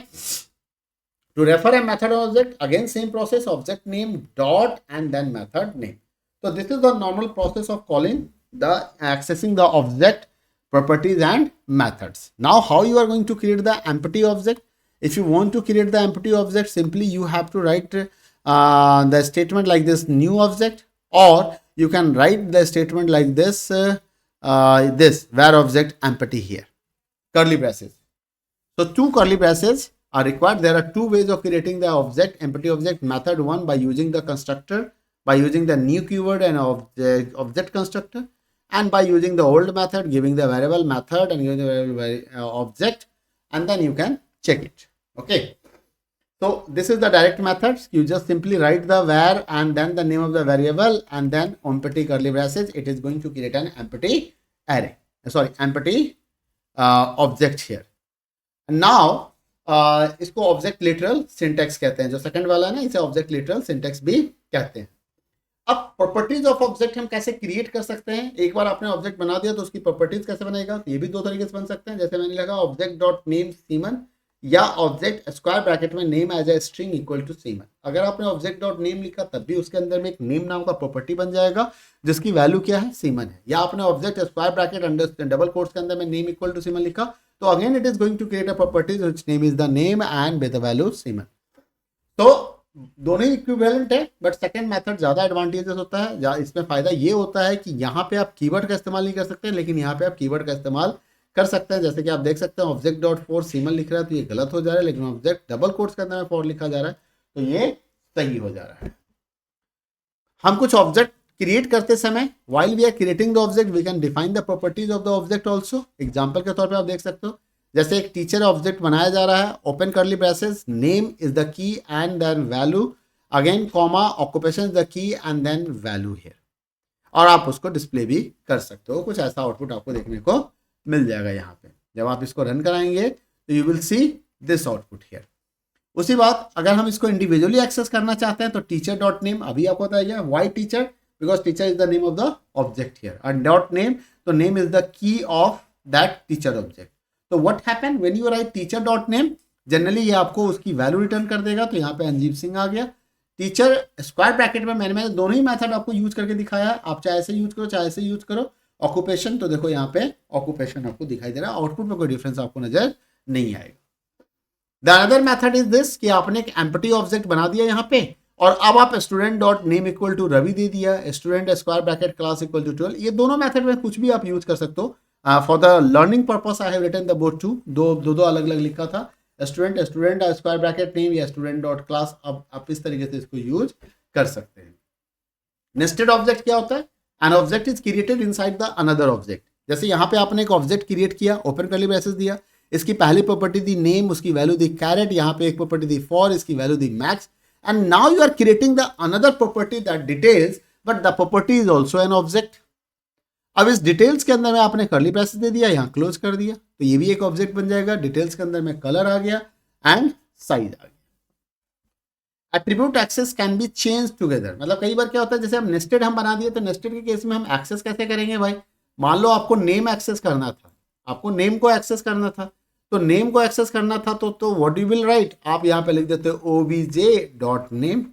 to refer a method or object, again same process, object name dot and then method name. So this is the normal process of calling the accessing the object properties and methods. Now how you are going to create the empty object? If you want to create the empty object, simply you have to write the statement like this, new object, or you can write the statement like this, this where object empty here, curly braces. So two curly braces are required. There are two ways of creating the object, empty object. Method one, by using the constructor, by using the new keyword and object constructor, and by using the old method, giving the variable method and giving the variable object, and then you can check it. Okay. So this is the direct method. You just simply write the var and then the name of the variable and then empty curly braces. It is going to create an empty array. Sorry, empty object here. Now इसको ऑब्जेक्ट लिटरल सिंटेक्स कहते हैं, जो सेकंड वाला है ना, इसे ऑब्जेक्ट लिटरल सिंटेक्स भी कहते हैं। अब प्रॉपर्टीज ऑफ ऑब्जेक्ट हम कैसे क्रिएट कर सकते हैं? एक बार आपने ऑब्जेक्ट बना दिया तो उसकी प्रॉपर्टीज कैसे बनेगा? तो ये भी दो तरीके से बन सकते हैं। जैसे मैंने लगा ऑब्जेक्ट डॉट नेम सीमन या ऑब्जेक्ट स्क्वायर ब्रैकेट में name as a string equal to Simon. अगर आपने ऑब्जेक्ट डॉट नेम लिखा तब भी उसके अंदर में एक नेम नाम का प्रॉपर्टी बन जाएगा जिसकी वैल्यू क्या है? सीमन है। या आपने object square bracket under double quotes के अंदर में नेम इक्वल टू सीमन लिखा तो again it is going to create a properties which name is the name and with the value Simon. तो दोनों ही इक्विवेलेंट है, बट सेकंड मेथड ज्यादा एडवांटेजेस होता है। इसमें फायदा ये होता है कि यहाँ पे आप कीवर्ड का इस्तेमाल नहीं कर सकते, लेकिन यहाँ पे आप कीवर्ड का इस्तेमाल कर सकते हैं। जैसे कि आप देख सकते हैं ऑब्जेक्ट डॉट फॉर सीमन लिख रहा है तो ये गलत हो जा रहा है, लेकिन ऑब्जेक्ट डबल कोट्स के अंदर में फॉर लिखा जा रहा है तो ये सही हो जा रहा है। हम कुछ ऑब्जेक्ट क्रिएट करते समय while we are creating the object we can define the properties of the object also. Example के तौर पर आप देख सकते हो, जैसे एक टीचर ऑब्जेक्ट बनाया जा रहा है, open curly braces, name is the key and then value, again comma, occupation is the key and then value here, और आप उसको डिस्प्ले भी कर सकते हो। कुछ ऐसा आउटपुट आपको देखने को मिल जाएगा यहाँ पे। जब आप इसको रन कराएंगे तो you will see this output here. उसी बात अगर हम इसको इंडिविजुअली एक्सेस करना चाहते हैं तो टीचर डॉट नेम, अभी आपको बताया why teacher, because teacher is the name of the object here, and dot name, तो name is the key of that teacher object. तो what happen when you write teacher dot name, generally ये आपको उसकी वैल्यू रिटर्न कर देगा। तो यहाँ पे अंजीब सिंह आ गया। टीचर स्क्वायर ब्रैकेट में मैंने दोनों ही मेथड आपको यूज करके दिखाया है, आप चाहे ऐसे यूज करो चाहे ऐसे यूज करो। ऑक्यूपेशन, तो देखो यहाँ पे ऑक्यूपेशन आपको दिखाई दे रहा है, आउटपुट में कोई डिफरेंस आपको नजर नहीं आएगा। The another method is this कि आपने एक एम्प्टी ऑब्जेक्ट बना दिया यहाँ पे और अब आप student dot name equal to Ravi दे दिया, student square bracket class equal to 12। ये दोनों मेथड में कुछ भी आप यूज कर सकते हो। For the learning purpose I have written the both two, दो अलग अलग लिखा था, स्टूडेंट स्क्वायर ब्रैकेट नेम या स्टूडेंट डॉट क्लास। अब आप इस तरीके से इसको यूज कर सकते हैं। नेस्टेड ऑब्जेक्ट क्या होता है? An object is created inside the another object. जैसे यहाँ पे आपने एक ऑब्जेक्ट क्रिएट किया, ओपन करली ब्रेसेस दिया, इसकी पहली प्रॉपर्टी दी नेम, उसकी वैल्यू दी कैरेट, यहाँ पे एक प्रॉपर्टी दी फॉर, इसकी वैल्यू दी Max, and now you are creating the another property that details, but the property is also an object. अब इस डिटेल्स के अंदर में आपने करली ब्रेसेस दे दिया, यहाँ क्लोज कर दिया, तो ये भी एक ऑब्जेक्ट बन जाएगा। डिटेल्स के अंदर में कलर आ गया एंड साइज आ गया। Attribute access can be change together, मतलब कई बार क्या होता है, जैसे हम नेस्टेड हम बना दिए तो नेस्टेड के केस में हम एक्सेस कैसे करेंगे भाई? मान लो आपको नेम एक्सेस करना था, आपको नेम को एक्सेस करना था, तो नेम को एक्सेस करना था तो व्हाट यू विल राइट, आप यहाँ पे लिख देते हो obj डॉट नेम।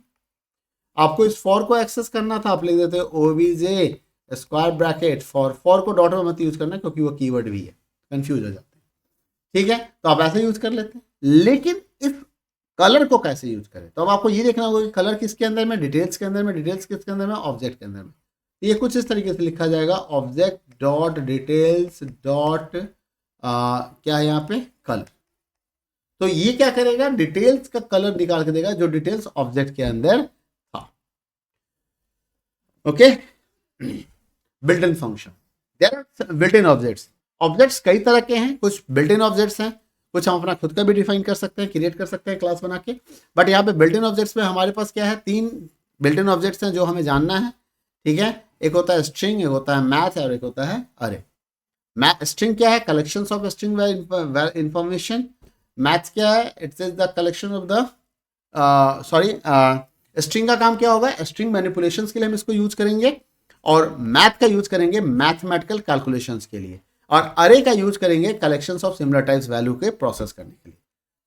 आपको इस फॉर को एक्सेस करना था, आप लिख देते हो obj square bracket for. For co dot में मत यूज करना क्योंकि वो कीवर्ड भी है, कंफ्यूज हो जाते हैं। ठीक है, तो आप ऐसे यूज कर लेते हैं। लेकिन इस कलर को कैसे यूज करें, तो अब आपको ये देखना होगा कि कलर किसके अंदर में, डिटेल्स के अंदर में, डिटेल्स किसके अंदर में, ऑब्जेक्ट के अंदर में। ये कुछ इस तरीके से लिखा जाएगा, ऑब्जेक्ट डॉट डिटेल्स डॉट क्या है यहाँ पे, कलर। तो ये क्या करेगा, डिटेल्स का कलर निकाल के देगा जो डिटेल्स ऑब्जेक्ट के अंदर था। Okay, built in function, there are built in objects. Objects कई तरह के हैं, कुछ बिल्ट इन ऑब्जेक्ट्स हैं, कुछ हम अपना खुद का भी डिफाइन कर सकते हैं, क्रिएट कर सकते हैं क्लास बना के। बट यहाँ पे बिल्ट इन ऑब्जेक्ट्स में हमारे पास क्या है, 3 बिल्ट इन ऑब्जेक्ट्स हैं जो हमें जानना है। ठीक है, एक होता है स्ट्रिंग, एक होता है मैथ और एक होता है अरे। स्ट्रिंग क्या है, collections of string information. Maths क्या है, it's is the collection of the string का काम क्या होगा, स्ट्रिंग मैनिपुलेशंस के लिए हम इसको यूज करेंगे, और मैथ का यूज करेंगे मैथमेटिकल कैलकुलेशंस के लिए, और अरे का यूज करेंगे collections of similar types value के प्रोसेस करने के लिए।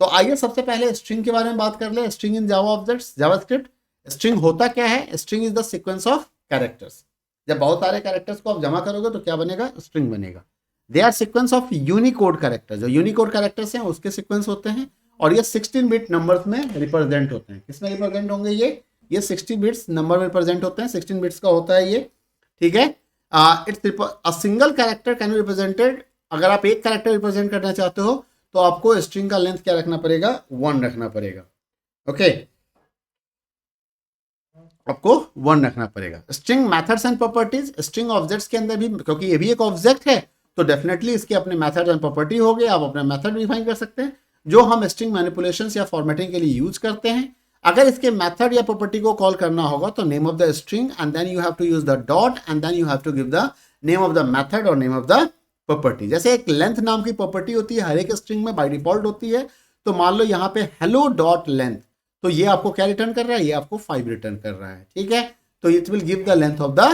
तो आइए सबसे पहले स्ट्रिंग के बारे में बात कर ले। String in Java objects, JavaScript. String होता क्या है? String is the sequence of characters. जब बहुत सारे कैरेक्टर्स को आप जमा करोगे तो क्या बनेगा? स्ट्रिंग बनेगा। They are sequence of unicode character, जो यूनिकोड कैरेक्टर्स हैं उसके सीक्वेंस होते हैं, और ये 16 बिट नंबर्स में रिप्रेजेंट होते हैं। किसमें रिप्रेजेंट होंगे? ये 60 बिट्स नंबर में रिप्रेजेंट होते हैं, 16 बिट्स का होता है ये, ठीक है। It's a single character can be represented. अगर आप एक कैरेक्टर रिप्रेजेंट करना चाहते हो तो आपको स्ट्रिंग का लेंथ क्या रखना पड़ेगा? 1 रखना पड़ेगा, ओके, आपको 1 रखना पड़ेगा। String methods and properties, string objects के अंदर भी, क्योंकि ये भी एक ऑब्जेक्ट है तो डेफिनेटली इसके अपने मेथड एंड प्रॉपर्टी हो गए, आप अपना मेथड डिफाइन कर सकते हैं जो हम स्ट्रिंग मैनिपुलेशंस या फॉर्मेटिंग के लिए यूज करते हैं। अगर इसके मेथड या प्रॉपर्टी को कॉल करना होगा तो name of the string and then you have to use the dot and then you have to give the name of the method और नेम ऑफ द प्रॉपर्टी। जैसे एक लेंथ नाम की प्रॉपर्टी होती है, हर एक स्ट्रिंग में बाय डिफॉल्ट होती है। तो मान लो यहाँ पे हेलो डॉट लेंथ, तो ये आपको क्या रिटर्न कर रहा है? ये आपको 5 रिटर्न कर रहा है, ठीक है। तो it will give the length of the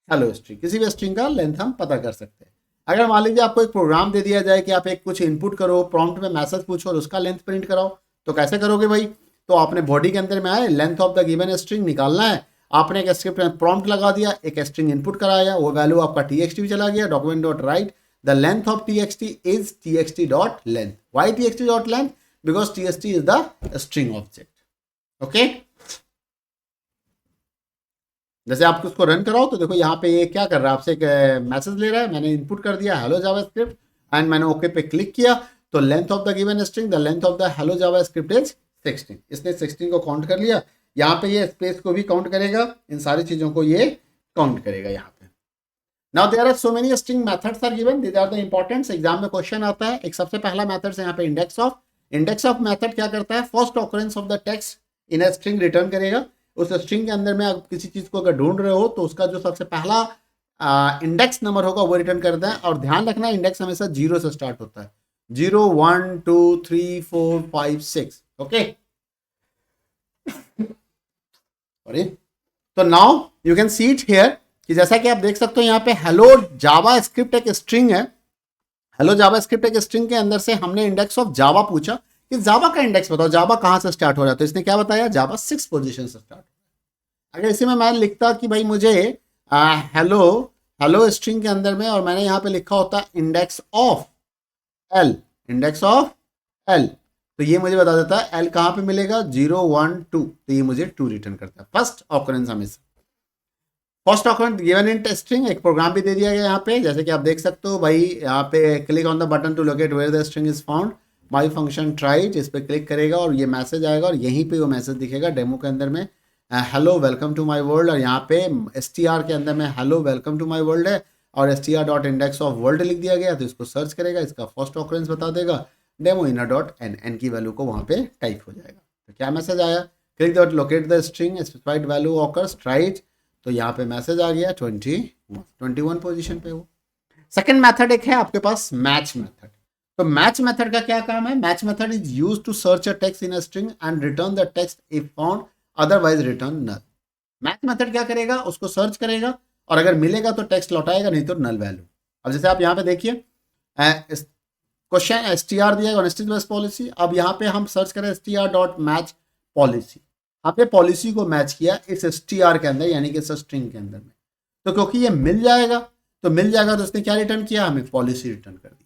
hello string. किसी भी स्ट्रिंग का लेंथ हम पता कर सकते हैं। अगर मान लीजिए आपको एक प्रोग्राम दे दिया जाए कि आप एक कुछ इनपुट करो, प्रॉम्प्ट में मैसेज पूछो और उसका लेंथ प्रिंट कराओ, तो कैसे करोगे भाई? तो आपने बॉडी के अंदर में आए, length of the given string निकालना है, आपने एक स्क्रिप्ट में प्रॉम्प्ट लगा दिया, एक स्ट्रिंग इनपुट कराया, वो वैल्यू आपका txt चला गया, document dot right the length of txt is txt dot length. Why txt dot length? Because txt is the string object, okay. जैसे आप उसको रन कराओ तो देखो यहाँ पे ये क्या कर रहा है, आपसे एक मैसेज ले रहा है, मैंने इनपुट कर दिया हेलो जावास्क्रिप्ट एंड मैंने ओके पे क्लिक किया, तो length of the given string, the length of the hello JavaScript is 16। इसने 16 को काउंट कर लिया। यहाँ पे ये स्पेस को भी काउंट करेगा, इन सारी चीजों को ये काउंट करेगा यहाँ पे। Now there are so many string methods are given, these are the important. Exam में क्वेश्चन आता है। एक सबसे पहला मेथड है यहाँ पे index of. Index of method क्या करता है? First occurrence of the text in a string return करेगा। उस स्ट्रिंग के अंदर में आप किसी चीज को अगर ढूंढ रहे हो तो उसका जो सबसे पहला इंडेक्स नंबर होगा वो रिटर्न करता है। और ध्यान रखना इंडेक्स हमेशा 0 से स्टार्ट होता है, 0 1 2 3 4 5 6, ओके। तो now you can see it here कि जैसा कि आप देख सकते हो यहाँ पे हेलो जावा स्क्रिप्ट एक स्ट्रिंग है। हेलो जावा स्क्रिप्ट एक स्ट्रिंग के अंदर से हमने इंडेक्स ऑफ जावा पूछा कि जावा का इंडेक्स बताओ, जावा कहां से स्टार्ट हो रहा है? तो इसने क्या बताया? जावा 6 पोजीशन से स्टार्ट। अगर इसी में मैं लिखता कि भाई मुझे हेलो हेलो स्ट्रिंग के अंदर में, और मैंने यहाँ पे लिखा होता index of L, index of L, तो ये मुझे बता देता है एल कहाँ पे मिलेगा, 0 1 2, तो ये मुझे 2 रिटर्न करता है। फर्स्ट ऑकरेंस हमेशा first occurrence given in string. एक प्रोग्राम भी दे दिया गया यहाँ पे, जैसे कि आप देख सकते हो भाई, यहाँ पे click on the button to locate where the string is found, my function try it, इस पर क्लिक करेगा और ये मैसेज आएगा और यहीं पे वो मैसेज दिखेगा डेमो के अंदर में, hello welcome to my world, और यहाँ पे str के अंदर में hello welcome to my world है और str dot index of world लिख दिया गया, तो इसको सर्च करेगा, इसका फर्स्ट ऑकरेंस बता देगा, डेमो इनर डॉट एन की वैल्यू को वहाँ पे टाइप हो जाएगा। तो क्या मैसेज आया? Click dot locate the string specified value occurs try it, तो यहाँ पे मैसेज आ गया 21 पोजीशन पे। वो सेकंड मेथड एक है आपके पास मैच मेथड। तो मैच मेथड का क्या काम है? Match method is used to search a text in a string and return the text if found, otherwise return null. Match method क्या करेगा? उसको सर्च करेगा और अगर मिलेगा तो टेक्स्ट लौटाएगा, नहीं तो नल वैल्यू। अब जैसे आप यहाँ पे देखिए क्वेश्चन str दिया है नेस्टेड बेस पॉलिसी। अब यहाँ पे हम सर्च करें str डॉट मैच पॉलिसी, यहाँ पे पॉलिसी को मैच किया इस str के अंदर, यानी कि इस स्ट्रिंग के अंदर में। तो क्योंकि ये मिल जाएगा तो उसने क्या रिटर्न किया? हमें पॉलिसी रिटर्न कर दिया।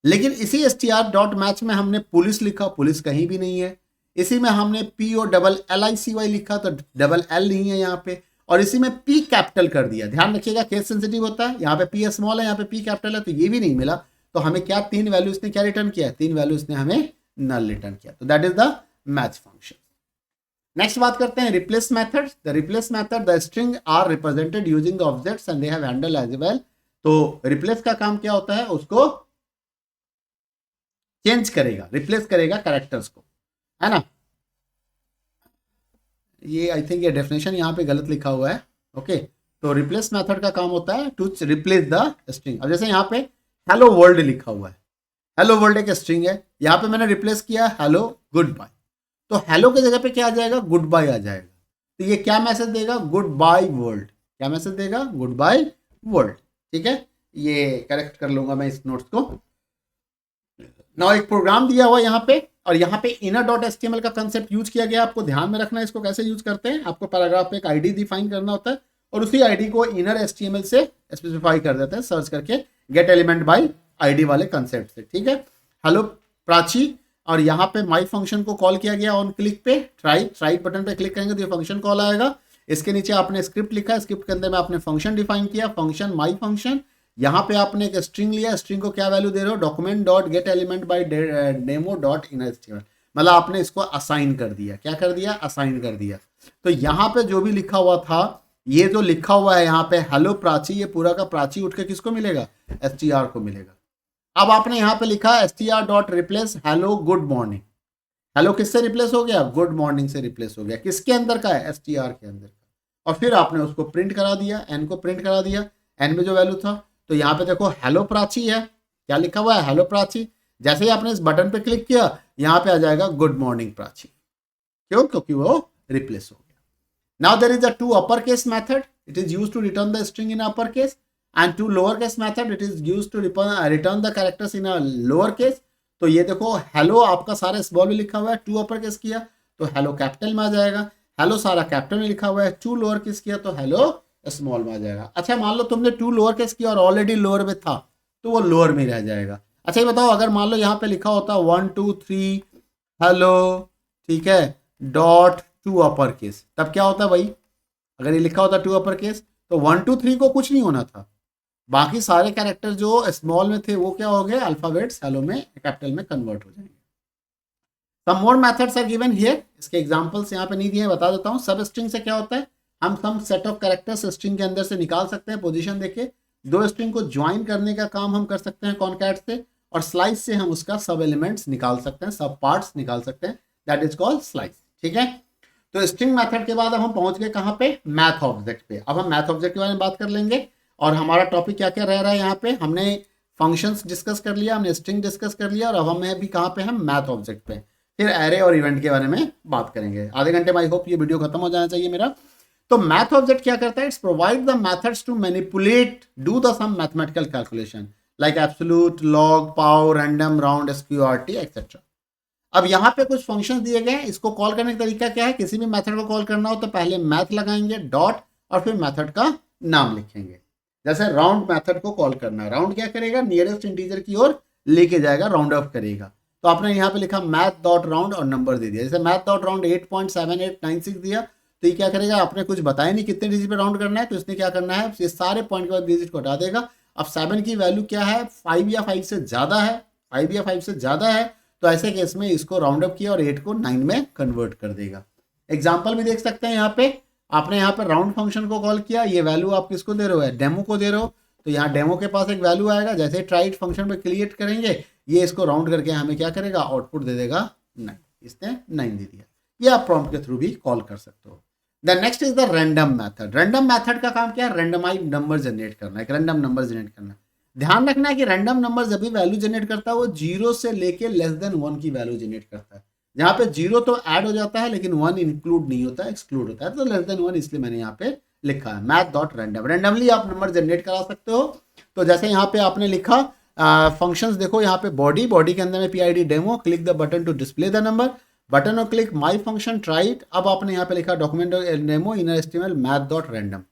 लेकिन इसी str डॉट मैच में हमने पुलिस लिखा, पुलिस कहीं भी नहीं है। इसी में हमने POLLICY लिखा तो डबल एल नहीं है यहाँ पे, और इसी में P कैपिटल कर दिया। ध्यान रखिएगा केस सेंसिटिव होता है, यहाँ पे P स्मॉल है, यहाँ पे P कैपिटल है, तो ये भी नहीं मिला। तो हमें क्या 3 वैल्यू इसने क्या रिटर्न किया? 3 वैल्यू इसने हमें नल रिटर्न किया। तो that is the match function. Next बात करते हैं replace method. The replace method, the string are represented using the objects and they have handle as well. तो रिप्लेस का काम क्या होता है? उसको चेंज करेगा, रिप्लेस करेगा कैरेक्टर्स को, है ना। ये आई थिंक ये डेफिनेशन यहाँ पे गलत लिखा हुआ है, ओके। तो रिप्लेस मेथड का काम होता है टू रिप्लेस द स्ट्रिंग। अब जैसे यहाँ पे हेलो वर्ल्ड लिखा हुआ है, हेलो वर्ल्ड एक स्ट्रिंग है, यहाँ पे मैंने रिप्लेस किया हेलो गुड बाय, तो हेलो की जगह पे क्या आ जाएगा? गुड बाय आ जाएगा। तो ये क्या मैसेज देगा, गुड बाय वर्ल्ड। क्या मैसेज देगा, गुड बाय वर्ल्ड। ठीक है, ये करेक्ट कर लूंगा मैं इस नोट्स को। नाउ एक प्रोग्राम दिया हुआ यहाँ पे, और यहाँ पे इनर डॉट एचटीएमएल का कंसेप्ट यूज किया गया। आपको ध्यान में रखना है इसको कैसे यूज करते हैं। आपको पैराग्राफ पे एक आईडी डिफाइन करना होता है और उसी आईडी को इनर एचटीएमएल से स्पेसिफाई कर देते हैं सर्च करके गेट एलिमेंट बाय आईडी वाले कंसेप्ट से। ठीक है, हेलो प्राची, और यहाँ पे माई फंक्शन को कॉल किया गया ऑन क्लिक पे। राइट बटन पे क्लिक करेंगे तो ये फंक्शन कॉल आएगा। इसके नीचे आपने स्क्रिप्ट लिखा है, स्क्रिप्ट के अंदर में आपने फंक्शन डिफाइन किया, फंक्शन माई फंक्शन। यहाँ पे आपने एक स्ट्रिंग लिया, स्ट्रिंग को क्या वैल्यू दे रहे हो, document dot gate element by demo dot inner HTML, मतलब आपने इसको असाइन कर दिया। क्या कर दिया, असाइन कर दिया। तो यहाँ पे जो भी लिखा हुआ था, ये जो लिखा हुआ है यहाँ पे हेलो प्राची, ये पूरा का प्राची उठ के किसको मिलेगा, एसटीआर को मिलेगा। अब आपने यहाँ पे लिखा str dot replace hello good morning. Hello किससे रिप्लेस हो गया, गुड मॉर्निंग से रिप्लेस हो गया। किसके अंदर का है, str के अंदर का। और फिर आपने उसको प्रिंट करा दिया, n को प्रिंट करा दिया, n में जो वैल्यू था। तो यहाँ पे देखो हेलो प्राची है, क्या लिखा हुआ है, हेलो प्राची। जैसे ही आपने इस बटन पे क्लिक किया, यहाँ पे आ जाएगा गुड मॉर्निंग प्राची। क्यों, क्योंकि वो रिप्लेस हो गया। Now there is a to upper case method, it is used to return the string in upper case, and to lower case method it is used to return the characters in a lower case। तो ये देखो हेलो आपका सारा स्मॉल में लिखा हुआ है, टू अपर केस किया तो हेलो कैपिटल में आ जाएगा, हेलो सारा कैपिटल में लिखा हुआ है, टू लोअर केस किया तो हेलो स्मॉल में आ जाएगा। अच्छा मान लो तुमने टू लोअर केस किया और ऑलरेडी लोअर में था तो वो लोअर में रह जाएगा। अच्छा ये बताओ, अगर मान लो यहाँ पे लिखा होता 1 2 3 हेलो, ठीक है, डॉट टू अपर केस, तब क्या होता भाई, अगर ये लिखा होता टू अपर केस तो 1 2 3 को कुछ नहीं होना था, बाकी सारे कैरेक्टर जो स्मॉल में थे वो क्या हो गए, अल्फाबेट्स हेलो में कैपिटल में कन्वर्ट हो जाएंगे। सम मोर मेथड्स आर गिवन हियर, इसके एग्जांपल्स यहाँ पे नहीं दिए, बता देता हूँ। सब स्ट्रिंग से क्या होता है, हम some set of characters string के अंदर से निकाल सकते हैं, पोजीशन देके दो स्ट्रिंग को ज्वाइन करने का काम हम कर सकते हैं कॉनकैट से, और स्लाइस से हम उसका सब एलिमेंट्स निकाल सकते हैं, सब पार्ट्स निकाल सकते हैं, दैट इज कॉल्ड स्लाइस। ठीक है, तो स्ट्रिंग मेथड के बाद अब हम पहुंच गए कहाँ पे, मैथ ऑब्जेक्ट पे। अब हम मैथ ऑब्जेक्ट के बारे में बात कर लेंगे, और हमारा टॉपिक क्या क्या रह रहा है यहाँ पे, हमने फंक्शंस डिस्कस कर लिया, हमने स्ट्रिंग डिस्कस कर लिया, और अब हमें अभी कहाँ पे हम मैथ ऑब्जेक्ट पे, फिर एरे और इवेंट के बारे में बात करेंगे। आधे घंटे में आई होप ये वीडियो खत्म हो जाना चाहिए मेरा। तो मैथ ऑब्जेक्ट क्या करता है, it's provide the methods to manipulate do the some mathematical calculation like absolute, log, power, random, round, sqrt etcetera. अब यहाँ पे कुछ फंक्शंस दिए गए हैं, इसको कॉल करने का तरीका क्या है, किसी भी मेथड को कॉल करना हो तो पहले मैथ लगाएंगे डॉट, और फिर मेथड का नाम लिखेंगे। जैसे राउंड मेथड को कॉल करना, राउंड क्या करेगा, नियरेस्ट इंटीजर की ओर लेके जाएगा, राउंड ऑफ करेगा। तो आपने यहाँ पे लिखा मैथ डॉट राउंड और नंबर दे दिया, जैसे मैथ डॉट राउंड 8.7896 दिया, तो ये क्या करेगा, आपने कुछ बताया नहीं कितने डिजिट पे राउंड करना है, तो इसने क्या करना है, ये सारे पॉइंट के बाद डिजिट को हटा देगा। अब 7 की वैल्यू क्या है, 5 या 5 से ज़्यादा है, 5 या 5 से ज़्यादा है, तो ऐसे केस में इसको राउंड अप किया और 8 को 9 में कन्वर्ट कर देगा। एग्जाम्पल भी देख सकते हैं, यहाँ पे आपने यहाँ पर राउंड फंक्शन को कॉल किया, ये वैल्यू आप किसको दे रहे हो, डेमो को दे रहे हो, तो यहाँ डेमो के पास एक वैल्यू आएगा, जैसे ट्राइट फंक्शन पे क्रिएट करेंगे, ये इसको राउंड करके हमें क्या करेगा, आउटपुट दे देगा 9, इसने 9 दे दिया। ये आप प्रॉम्प्ट के थ्रू भी कॉल कर सकते हो। The next is the random method. Random method का काम क्या है, रैंडमाइज नंबर जनरेट करना, एक रैंडम नंबर जनरेट करना। ध्यान रखना है कि रैंडम नंबर जब भी वैल्यू जनरेट करता है वो 0 से लेके लेस देन 1 की वैल्यू जनरेट करता है। यहाँ पे 0 तो ऐड हो जाता है लेकिन 1 इंक्लूड नहीं होता है, एक्सक्लूड होता है, तो लेस देन 1 इसलिए मैंने यहाँ पे लिखा है मैथ डॉट रैंडम। रैंडमली आप नंबर जनरेट करा सकते हो। तो जैसे यहाँ पे आपने लिखा फंक्शंस देखो, यहाँ पे बॉडी के अंदर में PID demo, click the button to display the number, button और क्लिक माई फंक्शन ट्राइट। अब आपने यहाँ पे लिखा document demo inner HTML math dot random,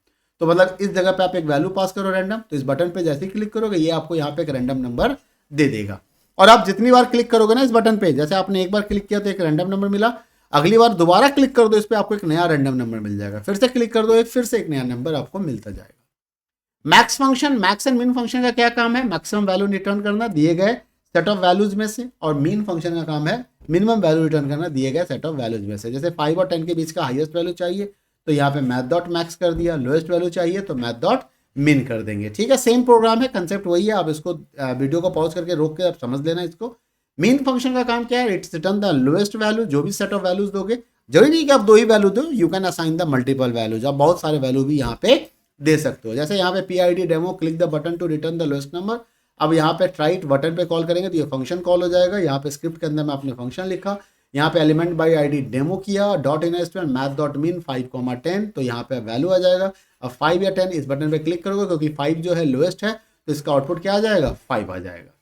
तो मतलब इस जगह पे आप एक वैल्यू पास करो रैंडम, तो इस बटन पे जैसे ही क्लिक करोगे ये आपको यहाँ पे एक रैंडम नंबर दे देगा। और आप जितनी बार क्लिक करोगे ना इस बटन पे, जैसे आपने एक बार क्लिक किया तो एक रैंडम नंबर मिला, अगली बार दोबारा क्लिक कर दो इस पर, आपको एक नया रैंडम नंबर मिल जाएगा, फिर से क्लिक कर दो, फिर से एक नया नंबर आपको मिलता जाएगा। मैक्स फंक्शन, मैक्स एंड मिन फंक्शन का क्या काम है, मैक्सिमम वैल्यू रिटर्न करना दिए गए सेट ऑफ वैल्यूज में से, और मीन फंक्शन का काम है मिनिमम वैल्यू रिटर्न करना दिए गए सेट ऑफ वैल्यूज में से। जैसे 5 और 10 के बीच का हाईएस्ट वैल्यू चाहिए तो यहाँ पे मैथ डॉट मैक्स कर दिया, लोएस्ट वैल्यू चाहिए तो मैथ डॉट मिन कर देंगे। ठीक है, सेम प्रोग्राम है, कंसेप्ट वही है, आप इसको वीडियो को पॉज करके रोक के आप समझ लेना इसको। मीन फंक्शन का काम क्या है, it's return the lowest value. जो भी सेट ऑफ वैल्यूज दोगे, जरूरी नहीं कि आप 2 ही वैल्यू दो, you can assign the multiple values, आप बहुत सारे वैल्यू भी यहाँ पे दे सकते हो। जैसे यहाँ पे PID demo click the button to return the lowest number, अब यहाँ पे ट्राइट बटन पे कॉल करेंगे तो ये फंक्शन कॉल हो जाएगा। यहाँ पे स्क्रिप्ट के अंदर में आपने फंक्शन लिखा, यहाँ पे एलिमेंट बाय आईडी डेमो किया, dot in student math dot mean 5,10, तो यहाँ पे वैल्यू आ जाएगा। अब 5 या 10 इस बटन पे क्लिक करोगे क्योंकि 5 जो है लोएस्ट है, तो इसका आउटपुट क्या आ जाएगा, 5 आ जाएगा।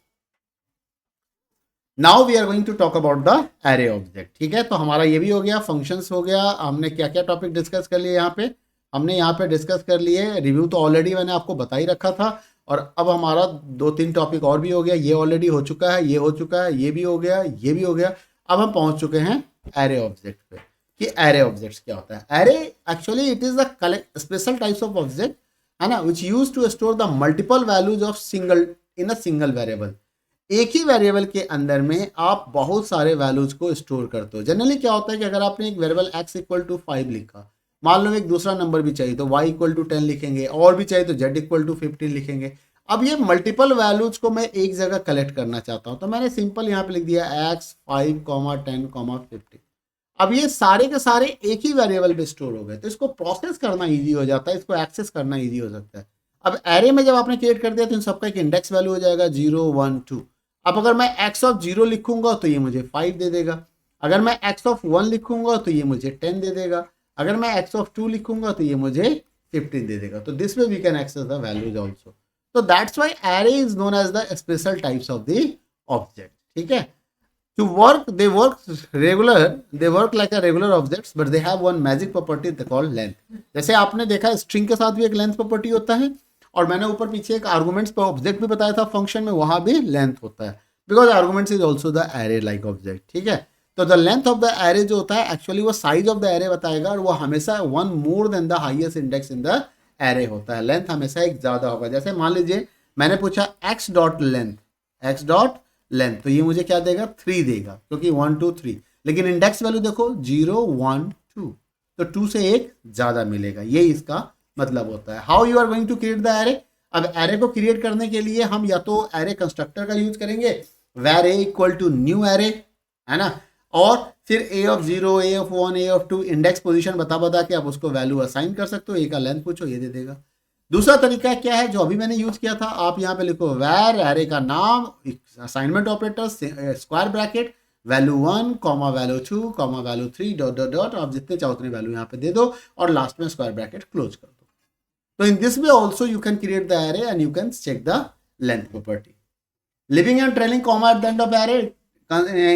Now we are going to talk about the array object. ठीक है, तो हमारा ये भी हो गया, फंक्शंस हो गया, हमने क्या क्या टॉपिक डिस्कस कर लिए यहाँ पे, हमने यहाँ पे डिस्कस कर लिए। रिव्यू तो ऑलरेडी मैंने आपको बता ही रखा था। और अब हमारा 2-3 टॉपिक और भी हो गया, ये ऑलरेडी हो चुका है, ये हो चुका है, ये भी हो गया, ये भी हो गया। अब हम पहुंच चुके हैं एरे ऑब्जेक्ट पे कि एरे ऑब्जेक्ट्स क्या होता है। Array actually it is the special types of object, है ना, which use to store the multiple values of single in a single variable. एक ही वेरिएबल के अंदर में आप बहुत सारे वैल्यूज को स्टोर करते हो। जनरली क्या होता है कि अगर आपने एक वेरिएबल x इक्वल टू 5 लिखा, मान लो एक दूसरा नंबर भी चाहिए तो y इक्वल टू 10 लिखेंगे, और भी चाहिए तो z इक्वल टू 15 लिखेंगे। अब ये मल्टीपल वैल्यूज को मैं एक जगह कलेक्ट करना चाहता हूं, तो मैंने सिंपल यहाँ पे लिख दिया x 5, 10, 15। अब ये सारे के सारे एक ही वेरिएबल पे स्टोर हो गए, तो इसको प्रोसेस करना ईजी हो जाता है, इसको एक्सेस करना ईजी हो सकता है। अब एरे में जब आपने क्रिएट कर दिया तो इन सबका एक इंडेक्स वैल्यू हो जाएगा 0, 1, 2। अब अगर मैं x ऑफ 0 लिखूंगा तो ये मुझे 5 दे देगा, अगर मैं x ऑफ 1 लिखूंगा तो ये मुझे 10 दे देगा, अगर मैं x ऑफ 2 लिखूंगा तो ये मुझे 15 दे देगा। तो this way we can access the values also. तो that's why array is known as the special types of the object. ठीक है, to work they work like a regular objects, but they have one magic property they call length। जैसे आपने देखा स्ट्रिंग के साथ भी एक लेंथ प्रॉपर्टी होता है, और मैंने ऊपर पीछे एक आर्गुमेंट्स पर ऑब्जेक्ट भी बताया था फंक्शन में, वहां भी लेंथ होता है, because arguments is also the array like object. ठीक है, तो the length of the array जो होता है एक्चुअली वो साइज ऑफ द एरे बताएगा, और वो हमेशा 1 more than the highest index in the array होता है। लेंथ हमेशा एक ज्यादा होगा। जैसे मान लीजिए मैंने पूछा x डॉट लेंथ, तो ये मुझे क्या देगा, 3 देगा, क्योंकि 1, 2, 3। लेकिन इंडेक्स वैल्यू देखो 0, 1, 2, तो 2 से 1 ज्यादा मिलेगा, ये इसका मतलब होता है। How you are going to create the array. अब एरे को क्रिएट करने के लिए हम या तो एरे कंस्ट्रक्टर का यूज करेंगे, var a equal to new array, है ना, और फिर a of 0, a of 1, a of 2 index position बता के आप उसको वैल्यू असाइन कर सकते हो। ए का लेंथ पूछो, ये दे देगा। दूसरा तरीका क्या है जो अभी मैंने यूज किया था, आप यहाँ पे लिखो वेर एरे का नाम, assignment operator, square bracket, value 1, comma value 2, comma value 3, dot dot dot, आप जितने चाहो उतनी वैल्यू यहाँ पे दे दो, और लास्ट में स्क्वायर ब्रैकेट क्लोज कर दो। तो in this way also you can create the array and you can check the length property. Living and trailing comma at the end of array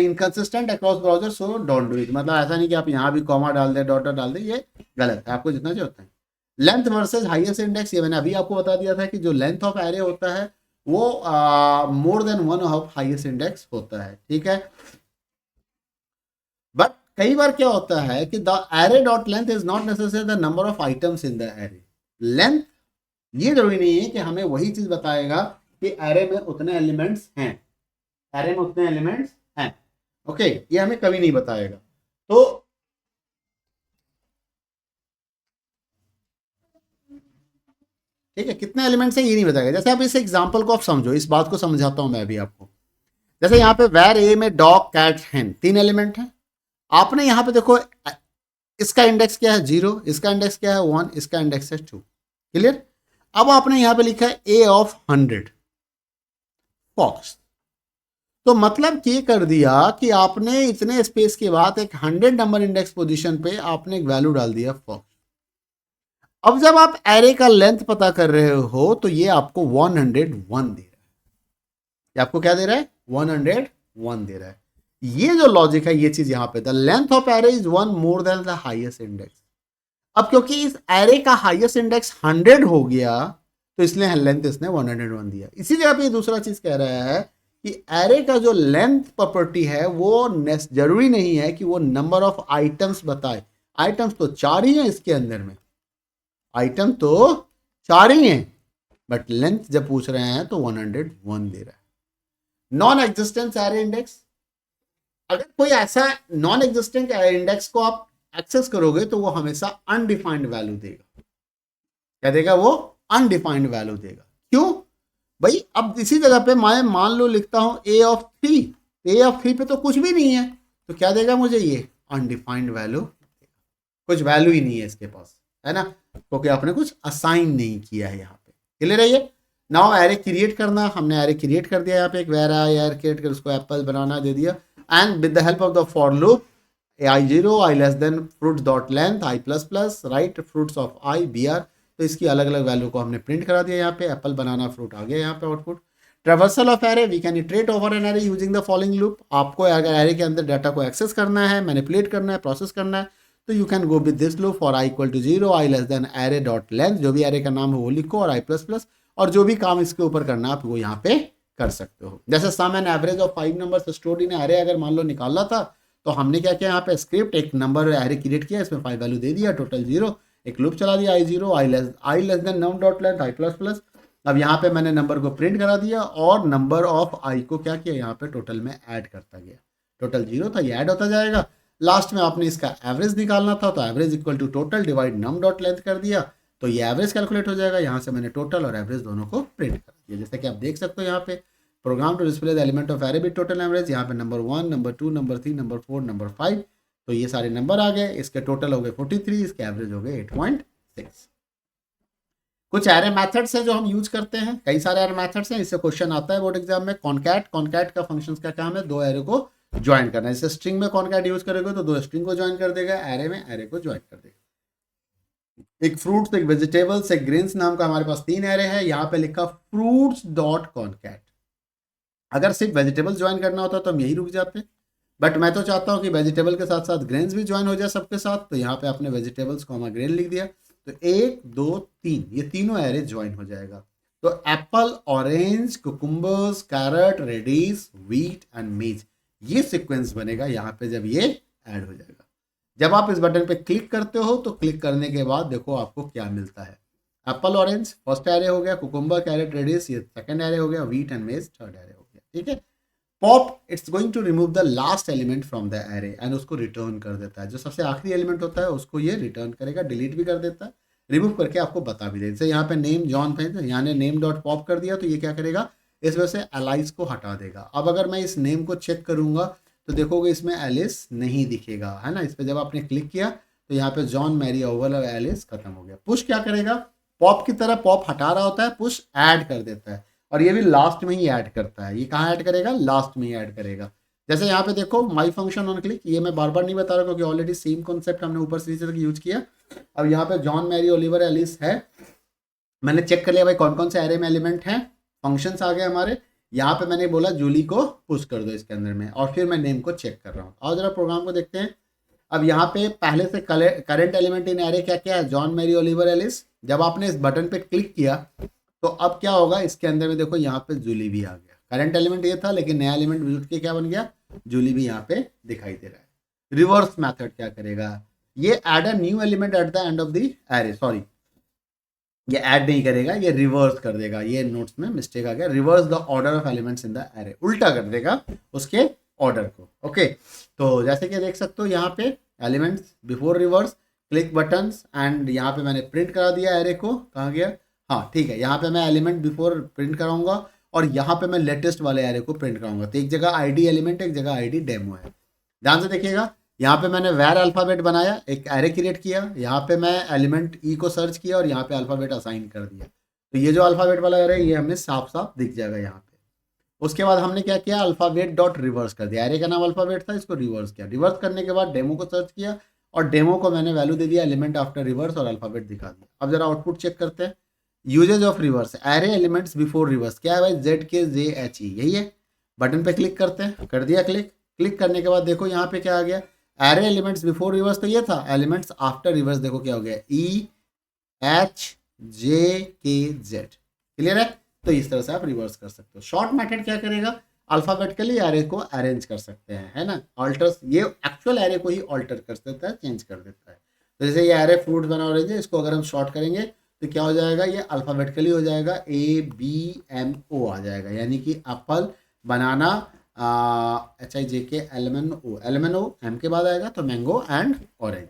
inconsistent across browser, so don't do it. मतलब ऐसा नहीं कि आप यहाँ भी कॉमा डाल दे, डॉट डॉट डाल दे, ये गलत है, आपको जितना चाहिए उतना है। लेंथ वर्सेस हाईएस्ट इंडेक्स, ये मैंने अभी आपको बता दिया था कि जो लेंथ ऑफ एरे होता है वो more than 1 of highest index होता है। ठीक है, बट कई बार क्या होता है कि the array dot length is not necessary the number of items in the array. Length ये जरूरी नहीं है कि हमें वही चीज बताएगा कि एरे में उतने एलिमेंट्स हैं, एरे में उतने एलिमेंट्स हैं। ओके, ये हमें कभी नहीं बताएगा। तो ठीक है, कितने एलिमेंट्स हैं ये नहीं बताएगा। जैसे आप इस एग्जांपल को आप समझो, इस बात को समझाता हूं मैं अभी आपको। जैसे यहाँ पे वेर ए में डॉग, कैट, हैन 3 एलिमेंट हैं। आपने यहाँ पे देखो इसका इंडेक्स क्या है 0, इसका इंडेक्स क्या है 1, इसका इंडेक्स है 2। क्लियर। अब आपने यहाँ पे लिखा है ए ऑफ 100 फॉक्स, तो मतलब ये कर दिया कि आपने इतने स्पेस के बाद एक 100 नंबर इंडेक्स पोजीशन पे आपने एक वैल्यू डाल दिया फॉक्स। अब जब आप एरे का लेंथ पता कर रहे हो तो ये आपको 101 दे रहा है। ये आपको क्या दे रहा है, 101 दे रहा है। ये जो लॉजिक है ये चीज यहां पे, the length of array is 1 more than the highest index. अब क्योंकि इस एरे का हाईएस्ट इंडेक्स 100 हो गया तो इसलिए लेंथ इसने 101 दिया। इसी जगह पे दूसरा चीज कह रहा है कि एरे का जो लेंथ प्रॉपर्टी है वो जरूरी नहीं है कि वो नंबर ऑफ आइटम्स बताए। आइटम्स तो 4 ही है इसके अंदर में, आइटम तो 4 ही हैं, बट लेंथ जब पूछ रहे हैं तो 101 दे रहा है। नॉन एग्जिस्टेंस एरे इंडेक्स, अगर कोई ऐसा नॉन एग्जिस्टेंट इंडेक्स को आप एक्सेस करोगे तो वो हमेशा अनडिफाइंड वैल्यू देगा। क्या देगा वो, अनडिफाइंड वैल्यू देगा। क्यों भाई, अब इसी जगह पे मैं मान लो लिखता हूं ए ऑफ 3, ए ऑफ 3 पे तो कुछ भी नहीं है, तो क्या देगा मुझे, ये अनडिफाइंड वैल्यू, कुछ वैल्यू ही नहीं है इसके पास, है ना, क्योंकि आपने कुछ असाइन नहीं किया है। यहाँ पे क्लियर है ये। नाउ एरे क्रिएट करना, हमने एरे क्रिएट कर दिया। यहाँ पे एक वेर एरे क्रिएट कर उसको एप्पल बनाना दे दिया, and with the help of the for loop i0 i less then fruits dot length i plus plus, right, fruits of i br, तो इसकी अलग अलग वैल्यू को हमने प्रिंट करा दिया यहाँ पे, एप्पल बनाना फ्रूट आ गया यहाँ पे output. Traversal of array, we can iterate over an array using the following loop. आपको अगर एरे के अंदर डाटा को एक्सेस करना है, मैनिपुलेट करना है, प्रोसेस करना है, तो you can go with this loop for i equal to 0 i less than array dot length, जो भी एरे का नाम है वो लिखो, और i प्लस प्लस, और जो भी काम इसके ऊपर करना आप वो यहाँ पे कर सकते हो। जैसे sum and average of 5 numbers stored in array अगर मान लो निकालना था, तो हमने क्या किया यहाँ पे, स्क्रिप्ट एक नंबर एरे क्रिएट किया, इसमें 5 वैल्यू दे दिया, टोटल 0, एक लूप चला दिया i0 i less than num dot length i plus plus. अब यहाँ पे मैंने नंबर को प्रिंट करा दिया और नंबर ऑफ i को क्या किया, यहाँ पे टोटल में ऐड करता गया, टोटल 0 था, ये ऐड होता जाएगा। लास्ट में आपने इसका एवरेज निकालना था, तो average equal to total divide num dot length कर दिया, तो ये एवरेज कैलकुलेट हो जाएगा। यहाँ से मैंने टोटल और एवरेज दोनों को प्रिंट कर दिया, जैसे कि आप देख सकते हो यहाँ पे, program to display the element of array with total average, यहाँ पे number 1, number 2, number 3, number 4, number 5, तो ये सारे नंबर आ गए, इसके टोटल हो गए 43, इसके एवरेज हो गए 8.6। कुछ एरे मेथड्स हैं जो हम यूज करते हैं, कई सारे एरे मेथड्स हैं, इससे क्वेश्चन आता है बोर्ड एग्जाम में। कॉनकैट, कॉनकैट का फंक्शंस का काम है, दो एरे को ज्वाइन करना है। जैसे स्ट्रिंग में कॉनकैट यूज करोगे तो दो स्ट्रिंग को ज्वाइन कर देगा, एरे में एरे को ज्वाइन कर देगा। एक फ्रूट्स, एक वेजिटेबल्स, एक ग्रेन्स नाम का हमारे पास 3 एरे है, यहाँ पे लिखा फ्रूट्स डॉट कॉनकैट। अगर सिर्फ वेजिटेबल्स ज्वाइन करना होता तो हम यही रुक जाते, बट मैं तो चाहता हूँ कि वेजिटेबल के साथ साथ ग्रेन्स भी ज्वाइन हो जाए सबके साथ, तो यहाँ पे आपने वेजिटेबल्स को ग्रेन लिख दिया, तो 1 2 3 ये तीनों एरे ज्वाइन हो जाएगा। तो apple, orange, cucumbers, carrot, radish, wheat and maize, ये सीक्वेंस बनेगा यहाँ पे जब ये ऐड हो जाएगा। जब आप इस बटन पे क्लिक करते हो तो क्लिक करने के बाद देखो आपको क्या मिलता है। एप्पल ऑरेंज फर्स्ट एरे हो गया, कुकुम्बर कैरेट रेडिस ये सेकंड एरे हो गया, wheat and maize third array हो गया। ठीक है, pop it's going to remove the last element from the array and उसको रिटर्न कर देता है। जो सबसे आखिरी एलिमेंट होता है उसको ये रिटर्न करेगा, डिलीट भी कर देता है, रिमूव करके आपको बता भी देता है। जैसे यहाँ पे नेम जॉन थे, तो यहाँ ने नेम डॉट पॉप कर दिया, तो ये क्या करेगा, इस वजह से एलाइस को हटा देगा। अब अगर मैं इस नेम को चेक करूंगा तो देखोगे इसमें एलिस नहीं दिखेगा, है ना। इस पर जब आपने क्लिक किया तो यहाँ पे जॉन, मैरी, ओवल और एलिस खत्म हो गया। पुश क्या करेगा, पॉप की तरह पॉप हटा रहा होता है, पुश ऐड कर देता है, और ये भी लास्ट में ही ऐड करता है। ये कहाँ ऐड करेगा, लास्ट में ही ऐड करेगा। जैसे यहाँ पे देखो माई फंक्शन ऑन क्लिक, ये मैं बार बार नहीं बता रहा क्योंकि ऑलरेडी सेम कॉन्सेप्ट हमने ऊपर से नीचे तक यूज किया। अब यहाँ पे जॉन, मैरी, ओलिवर, एलिस है, मैंने चेक कर लिया भाई कौन कौन से एरे में एलिमेंट हैं, फंक्शंस आ गए हमारे। यहाँ पे मैंने बोला जूली को पुश कर दो इसके अंदर में, और फिर मैं नेम को चेक कर रहा हूँ। और जरा प्रोग्राम को देखते हैं। अब यहाँ पे पहले से करेंट एलिमेंट इन एरे क्या क्या है, जॉन, मैरी, ओलिवर, एलिस। जब आपने इस बटन पे क्लिक किया तो अब क्या होगा, इसके अंदर में देखो यहाँ पे जूली भी आ गया। करंट एलिमेंट ये था, लेकिन नया एलिमेंट जुड़ के क्या बन गया, जूली भी यहाँ पे दिखाई दे रहा है। रिवर्स मेथड क्या करेगा, ये add a new element eight the end of the array, sorry ये ऐड नहीं करेगा, ये रिवर्स कर देगा। ये नोट्स में मिस्टेक आ गया, reverse the order of elements in the array, उल्टा कर देगा उसके ऑर्डर को। ओके, तो जैसे कि देख सकते हो यहाँ पे elements before reverse, click buttons, and यहाँ पे मैंने प्रिंट करा दिया एरे को, कहाँ गया, हाँ ठीक है, यहाँ पे मैं एलिमेंट बिफोर प्रिंट कराऊंगा और यहाँ पे मैं लेटेस्ट वाले एरे को प्रिंट कराऊंगा। तो एक जगह आईडी एलिमेंट, एक जगह आईडी डेमो है। ध्यान से देखिएगा, यहाँ पे मैंने वेर अल्फ़ाबेट बनाया, एक एरे क्रिएट किया, यहाँ पे मैं एलिमेंट ई को सर्च किया और यहाँ पे अल्फ़ाबेट असाइन कर दिया। तो ये जो अल्फ़ाबेट वाला एरे ये हमें साफ साफ दिख जाएगा यहाँ पे। उसके बाद हमने क्या किया, अल्फ़ाबेट डॉट रिवर्स कर दिया। एरे का नाम अल्फ़ाबेट था, इसको रिवर्स किया। रिवर्स करने के बाद डेमो को सर्च किया और डेमो को मैंने वैल्यू दे दिया एलिमेंट आफ्टर रिवर्स और अल्फ़ाबेट दिखा दिया। अब जरा आउटपुट चेक करते हैं। Usages of reverse, array elements before reverse, क्या है भाई, ZKJHE, यही है। बटन पे क्लिक करते हैं, कर दिया क्लिक। क्लिक करने के बाद देखो यहाँ पे क्या आ गया, एरे एलिमेंट्स बिफोर रिवर्स तो ये था, एलिमेंट्स आफ्टर रिवर्स देखो क्या हो गया, EHJKZ। क्लियर है, तो इस तरह से आप रिवर्स कर सकते हो। शॉर्ट मेथड क्या करेगा, अल्फाबेटिकली एरे को अरेंज कर सकते हैं, है ना। ऑल्टर्स, ये एक्चुअल एरे को ही ऑल्टर कर देता है, चेंज कर देता है। तो जैसे ये एरे फ्रूट बना हो रही है, इसको अगर हम शॉर्ट करेंगे तो क्या हो जाएगा, ये अल्फाबेटिकली हो जाएगा, ABMO आ जाएगा, यानी कि एप्पल, बनाना, HIJK, LMNO, M के बाद आएगा तो मैंगो एंड ऑरेंज।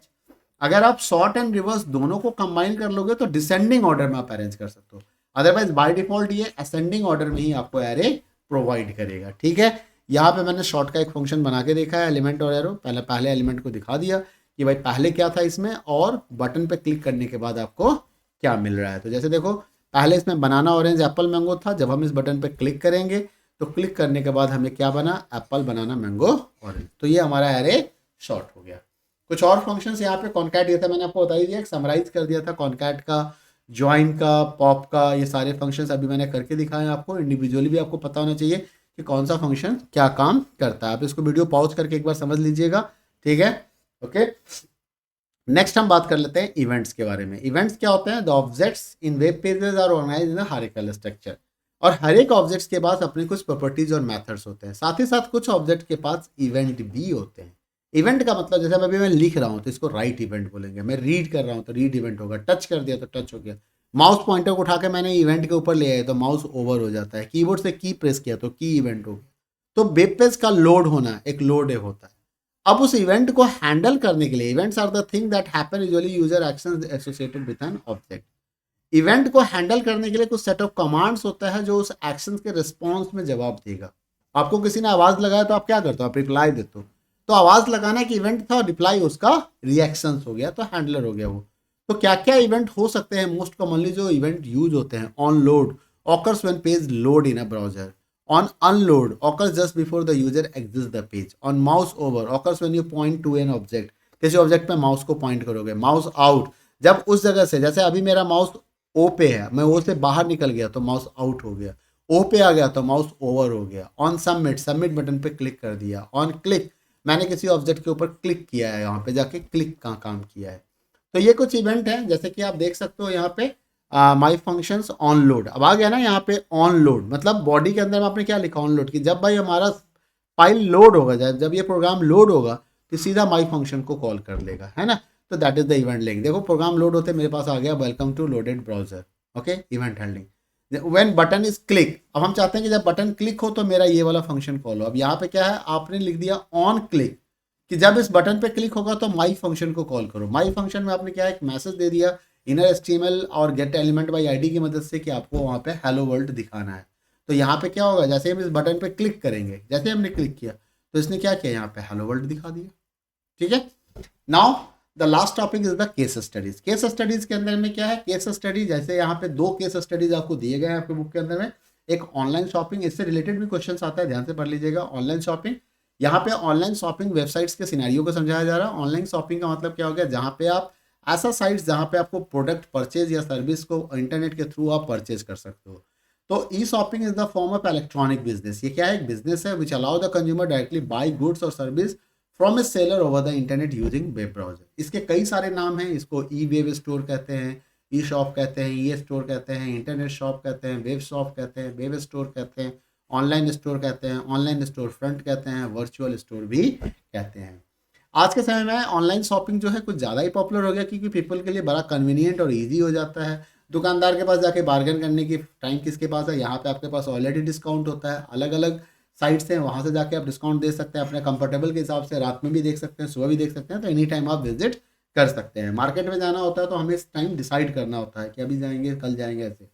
अगर आप शॉर्ट एंड रिवर्स दोनों को कंबाइन कर लोगे तो डिसेंडिंग ऑर्डर में आप अरेंज कर सकते हो। अदरवाइज बाय डिफॉल्ट ये असेंडिंग ऑर्डर में ही आपको एरे प्रोवाइड करेगा। ठीक है, यहाँ पे मैंने शॉर्ट का एक फंक्शन बना के देखा है, एलिमेंट और एरो। पहले एलिमेंट को दिखा दिया कि भाई पहले क्या था इसमें, और बटन पे क्लिक करने के बाद आपको क्या मिल रहा है। तो जैसे देखो, पहले इसमें बनाना, ऑरेंज, एप्पल, मैंगो था। जब हम इस बटन पे क्लिक करेंगे तो क्लिक करने के बाद हमें क्या बना, एप्पल, बनाना, मैंगो, ऑरेंज। तो ये हमारा एरे शॉर्ट हो गया। कुछ और फंक्शंस यहाँ पे कॉन्कैट दिया था, मैंने आपको बता ही दिया, समराइज कर दिया था कॉन्कैट का, ज्वाइन का, पॉप का, ये सारे फंक्शंस अभी मैंने करके दिखाए हैं आपको। इंडिविजुअली भी आपको पता होना चाहिए कि कौन सा फंक्शन क्या काम करता है। आप इसको वीडियो पॉज करके एक बार समझ लीजिएगा, ठीक है। ओके, नेक्स्ट हम बात कर लेते हैं इवेंट्स के बारे में। इवेंट्स क्या होते हैं? The objects in web pages are organized in hierarchical structure. और हर एक ऑब्जेक्ट्स के पास अपने कुछ प्रॉपर्टीज और मेथड्स होते हैं। साथ ही साथ कुछ ऑब्जेक्ट के पास इवेंट भी होते हैं। इवेंट का मतलब जैसे अभी मैं लिख रहा हूँ तो इसको राइट इवेंट बोलेंगे, मैं रीड कर रहा हूँ तो रीड इवेंट होगा, टच कर दिया तो टच हो गया, माउस पॉइंटर को उठा के मैंने इवेंट के ऊपर ले आया तो माउस ओवर हो जाता है, कीबोर्ड से की प्रेस किया तो की इवेंट हो गया। तो वेब पेज का लोड होना एक लोड होता है। अब उस इवेंट को हैंडल करने के लिए, events are the thing that happen usually user actions associated with an object. Event को हैंडल करने के लिए कुछ सेट ऑफ कमांड्स होता है जो उस एक्शन के रिस्पॉन्स में जवाब देगा। आपको किसी ने आवाज लगाया तो आप क्या करते हो? आप रिप्लाई देते हो। तो आवाज लगाना एक इवेंट था और रिप्लाई उसका रिएक्शन हो गया, तो हैंडलर हो गया वो। तो क्या क्या इवेंट हो सकते हैं? मोस्ट कॉमनली जो इवेंट यूज होते हैं, on load occurs when page load in a browser, on unload occurs just before the user exits the page, on mouse over occurs when you point to an object, किसी ऑब्जेक्ट पे माउस को पॉइंट करोगे, माउस आउट जब उस जगह से, जैसे अभी मेरा माउस ओ पे है, मैं ओ से बाहर निकल गया तो माउस आउट हो गया, ओ पे आ गया तो माउस ओवर हो गया। ऑन सबमिट, सबमिट बटन पे क्लिक कर दिया। ऑन क्लिक, मैंने किसी ऑब्जेक्ट के ऊपर क्लिक किया है, यहाँ पे जाके क्लिक का काम किया है। तो ये कुछ इवेंट है, जैसे कि आप देख सकते हो यहाँ पे माई फंक्शंस ऑन लोड। अब आ गया ना यहाँ पे ऑन लोड, मतलब बॉडी के अंदर में आपने क्या लिखा ऑन लोड, कि जब भाई हमारा फाइल लोड होगा, जब ये प्रोग्राम लोड होगा तो सीधा माई फंक्शन को कॉल कर लेगा, है ना। तो that is the event link. देखो प्रोग्राम लोड होते मेरे पास आ गया welcome to loaded browser, okay, event handling. When button is click, अब हम चाहते हैं कि जब बटन क्लिक हो तो मेरा ये वाला फंक्शन कॉल हो। अब यहाँ पे क्या है, आपने लिख दिया ऑन क्लिक, कि जब इस बटन पे क्लिक होगा तो माई फंक्शन को कॉल करो। माई फंक्शन में आपने क्या एक मैसेज दे दिया इनर एचटीएमएल और गेट एलिमेंट बाई आईडी की मदद से कि आपको वहाँ पे हेलो वर्ल्ड दिखाना है। तो यहाँ पे क्या होगा, जैसे हम इस बटन पे क्लिक करेंगे, जैसे हमने क्लिक किया तो इसने क्या किया, यहाँ पे हेलो वर्ल्ड दिखा दिया, ठीक है। Now the last topic is the case studies. Case studies के अंदर में क्या है, केस स्टडी जैसे यहाँ पे दो केस स्टडीज आपको दिए गए हैं आपके बुक के अंदर में। एक ऑनलाइन शॉपिंग, इससे रिलेटेड भी क्वेश्चन आता है, ध्यान से पढ़ लीजिएगा। ऑनलाइन शॉपिंग, यहाँ पे ऑनलाइन शॉपिंग वेबसाइट्स के सिनेरियो को समझाया जा रहा है। ऑनलाइन शॉपिंग का मतलब क्या हो गया, जहाँ पे आप ऐसा साइट्स जहाँ पे आपको प्रोडक्ट परचेज या सर्विस को इंटरनेट के थ्रू आप परचेज कर सकते हो। तो e shopping is the form of electronic business. ये क्या है, एक बिजनेस है which allow the consumer directly buy goods और service from a seller over the internet using web browser. इसके कई सारे नाम हैं, इसको ई वेब स्टोर कहते हैं, ई शॉप कहते हैं, ई स्टोर कहते हैं, इंटरनेट शॉप कहते हैं, वेब शॉप कहते हैं, वेब स्टोर कहते हैं, ऑनलाइन स्टोर कहते हैं, ऑनलाइन स्टोर फ्रंट कहते हैं, वर्चुअल स्टोर भी कहते हैं। आज के समय में ऑनलाइन शॉपिंग जो है कुछ ज़्यादा ही पॉपुलर हो गया, क्योंकि पीपल के लिए बड़ा कन्वीनियंट और इजी हो जाता है। दुकानदार के पास जाके बार्गेन करने की टाइम किसके पास है, यहाँ पे आपके पास ऑलरेडी डिस्काउंट होता है। अलग अलग साइट्स हैं, वहाँ से जाके आप डिस्काउंट दे सकते हैं अपने कंफर्टेबल के हिसाब से। रात में भी देख सकते हैं, सुबह भी देख सकते हैं, तो एनी टाइम आप विजिट कर सकते हैं। मार्केट में जाना होता है तो हमें इस टाइम डिसाइड करना होता है कि अभी जाएंगे कल जाएंगे ऐसे।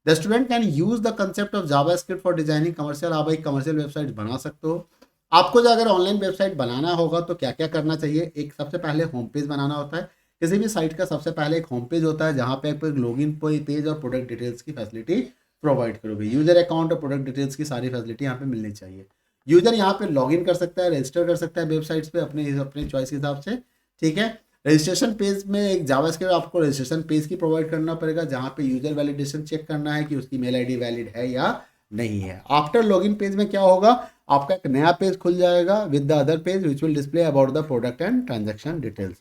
The student can use the concept of JavaScript for designing commercial. आप एक कमर्शियल वेबसाइट बना सकते हो। आपको जो अगर ऑनलाइन वेबसाइट बनाना होगा तो क्या क्या करना चाहिए, एक सबसे पहले होम पेज बनाना होता है। किसी भी साइट का सबसे पहले एक होम पेज होता है, जहाँ पे आप एक लॉगिन पेज और प्रोडक्ट डिटेल्स की फैसिलिटी प्रोवाइड करोगे। यूजर अकाउंट और प्रोडक्ट डिटेल्स की सारी फैसिलिटी यहाँ पे मिलनी चाहिए। यूजर यहाँ पे लॉगिन कर सकता है, रजिस्टर कर सकता है वेबसाइट्स पे अपने अपने चॉइस के हिसाब से, ठीक है। रजिस्ट्रेशन पेज में एक जावास्क्रिप्ट आपको रजिस्ट्रेशन पेज की प्रोवाइड करना पड़ेगा, जहाँ पे यूजर वैलिडेशन चेक करना है कि उसकी मेल आईडी वैलिड है या नहीं है। आफ्टर लॉगिन पेज में क्या होगा, आपका एक नया पेज खुल जाएगा with the other page which will display about the product and transaction details.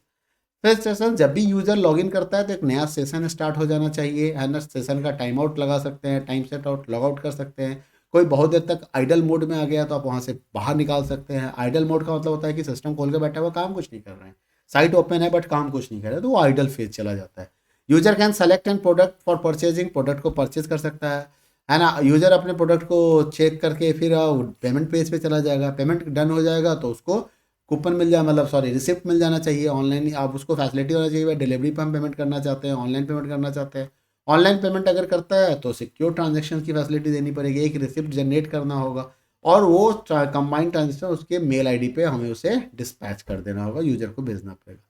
फिर सेशन, जब भी यूजर लॉगिन करता है तो एक नया सेशन स्टार्ट हो जाना चाहिए, है ना। सेशन का टाइम आउट लगा सकते हैं, time set out log out कर सकते हैं। कोई बहुत देर तक आइडल मोड में आ गया तो आप वहाँ से बाहर निकाल सकते हैं। आइडल मोड का मतलब होता है कि सिस्टम खोल के बैठा हुआ, काम कुछ नहीं कर रहे हैं, साइट ओपन है बट काम कुछ नहीं कर रहा है, तो वो आइडल फेज चला जाता है। User can select N product for purchasing, product को परचेज कर सकता है ना। यूजर अपने प्रोडक्ट को चेक करके फिर पेमेंट पेज पे चला जाएगा। पेमेंट डन हो जाएगा तो उसको कूपन मिल जाए, मतलब सॉरी रिसिप्ट मिल जाना चाहिए। ऑनलाइन आप उसको फैसिलिटी होना चाहिए, भाई डिलीवरी पे हम पेमेंट करना चाहते हैं, ऑनलाइन पेमेंट करना चाहते हैं। ऑनलाइन पेमेंट अगर करता है तो सिक्योर ट्रांजेक्शन की फैसिलिटी देनी पड़ेगी, एक रिसिप्ट जनरेट करना होगा और वो कंबाइंड ट्रांजेक्शन उसके मेल आईडी पे हमें उसे डिस्पैच कर देना होगा, यूजर को भेजना पड़ेगा।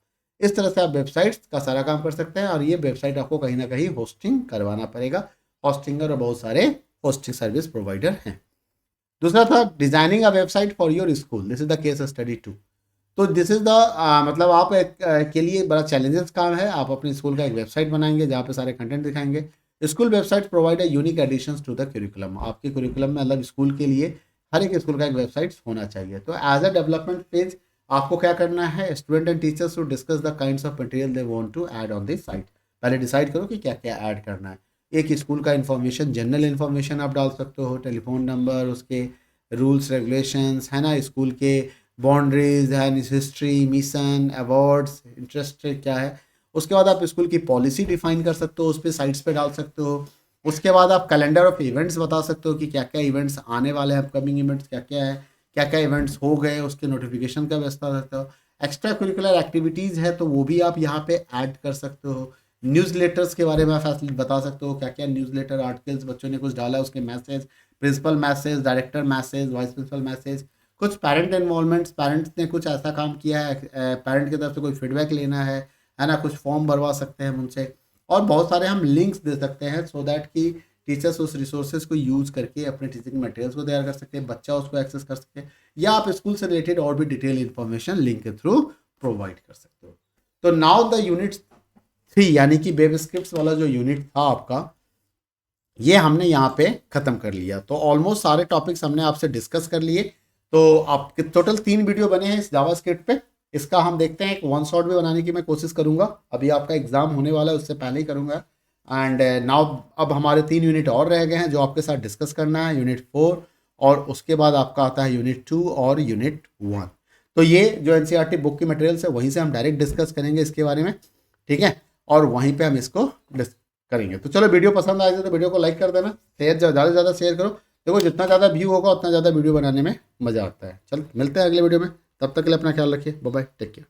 इस तरह से आप वेबसाइट्स का सारा काम कर सकते हैं, और ये वेबसाइट आपको कहीं ना कहीं होस्टिंग करवाना पड़ेगा। होस्टिंगर और बहुत सारे होस्टिंग सर्विस प्रोवाइडर हैं। दूसरा था designing a website for your school, this is the case study 2। तो दिस इज़ द मतलब आप के लिए बड़ा चैलेंजेस काम है। आप अपने स्कूल का एक वेबसाइट बनाएंगे जहाँ पे सारे कंटेंट दिखाएंगे। School website provide a unique additions to the curriculum. आपके करिकुलम में मतलब स्कूल के लिए हर एक स्कूल का एक वेबसाइट होना चाहिए। तो एज अ डेवलपमेंट पेज आपको क्या करना है, student and teachers to discuss the kinds of material they want to add on this site. पहले डिसाइड करो कि क्या क्या ऐड करना है। एक स्कूल का इन्फॉर्मेशन, जनरल इन्फॉर्मेशन आप डाल सकते हो, टेलीफोन नंबर, उसके रूल्स रेगुलेशंस है ना, स्कूल के बाउंड्रीज है, हिस्ट्री, मिशन, अवार्ड्स, इंटरेस्ट क्या है। उसके बाद आप स्कूल की पॉलिसी डिफाइन कर सकते हो, उस पर साइट्स पे डाल सकते हो। उसके बाद आप कैलेंडर ऑफ इवेंट्स बता सकते हो कि क्या क्या इवेंट्स आने वाले हैं, अपकमिंग इवेंट्स क्या क्या है, क्या क्या इवेंट्स हो गए, उसके नोटिफिकेशन का व्यवस्था सकते हो। एक्स्ट्रा करिकुलर एक्टिविटीज़ है तो वो भी आप यहाँ पे ऐड कर सकते हो। न्यूज़ लेटर्स के बारे में आप बता सकते हो, क्या क्या न्यूज़ लेटर आर्टिकल्स बच्चों ने कुछ डाला, उसके message, principal message, director message, vice principal message, कुछ पेरेंट इन्वॉल्वमेंट्स, पेरेंट्स ने कुछ ऐसा काम किया है, पेरेंट की तरफ से कोई फीडबैक लेना है ना, कुछ फॉर्म भरवा सकते हैं उनसे। और बहुत सारे हम लिंक्स दे सकते हैं सो दैट कि टीचर्स उस रिसोर्सेज को यूज़ करके अपने टीचिंग मटेरियल्स को तैयार कर सकते हैं, बच्चा उसको एक्सेस कर सके, या आप स्कूल से रिलेटेड और भी डिटेल इन्फॉर्मेशन लिंक के थ्रू प्रोवाइड कर सकते हो। तो नाउ द यूनिट 3 यानी कि वेब स्क्रिप्ट्स वाला जो यूनिट था आपका, ये हमने यहाँ पे ख़त्म कर लिया। तो ऑलमोस्ट सारे टॉपिक्स हमने आपसे डिस्कस कर लिए। तो आपके टोटल 3 वीडियो बने हैं इस जावास्क्रिप्ट पे। इसका हम देखते हैं एक वन शॉट भी बनाने की मैं कोशिश करूँगा। अभी आपका एग्ज़ाम होने वाला है, उससे पहले ही करूँगा। एंड नाउ अब हमारे 3 यूनिट और रह गए हैं जो आपके साथ डिस्कस करना है, यूनिट 4, और उसके बाद आपका आता है यूनिट 2 और यूनिट 1। तो ये जो एनसीईआरटी बुक की मटेरियल्स है वहीं से हम डायरेक्ट डिस्कस करेंगे इसके बारे में, ठीक है, और वहीं पे हम इसको करेंगे। तो चलो, वीडियो पसंद आए तो वीडियो को लाइक कर देना, शेयर ज़्यादा से ज़्यादा शेयर करो। देखो जितना ज़्यादा व्यू होगा उतना ज़्यादा वीडियो बनाने में मज़ा आता है। चलो मिलते हैं अगले वीडियो में, तब तक के लिए अपना ख्याल रखिए। Bye bye, take care.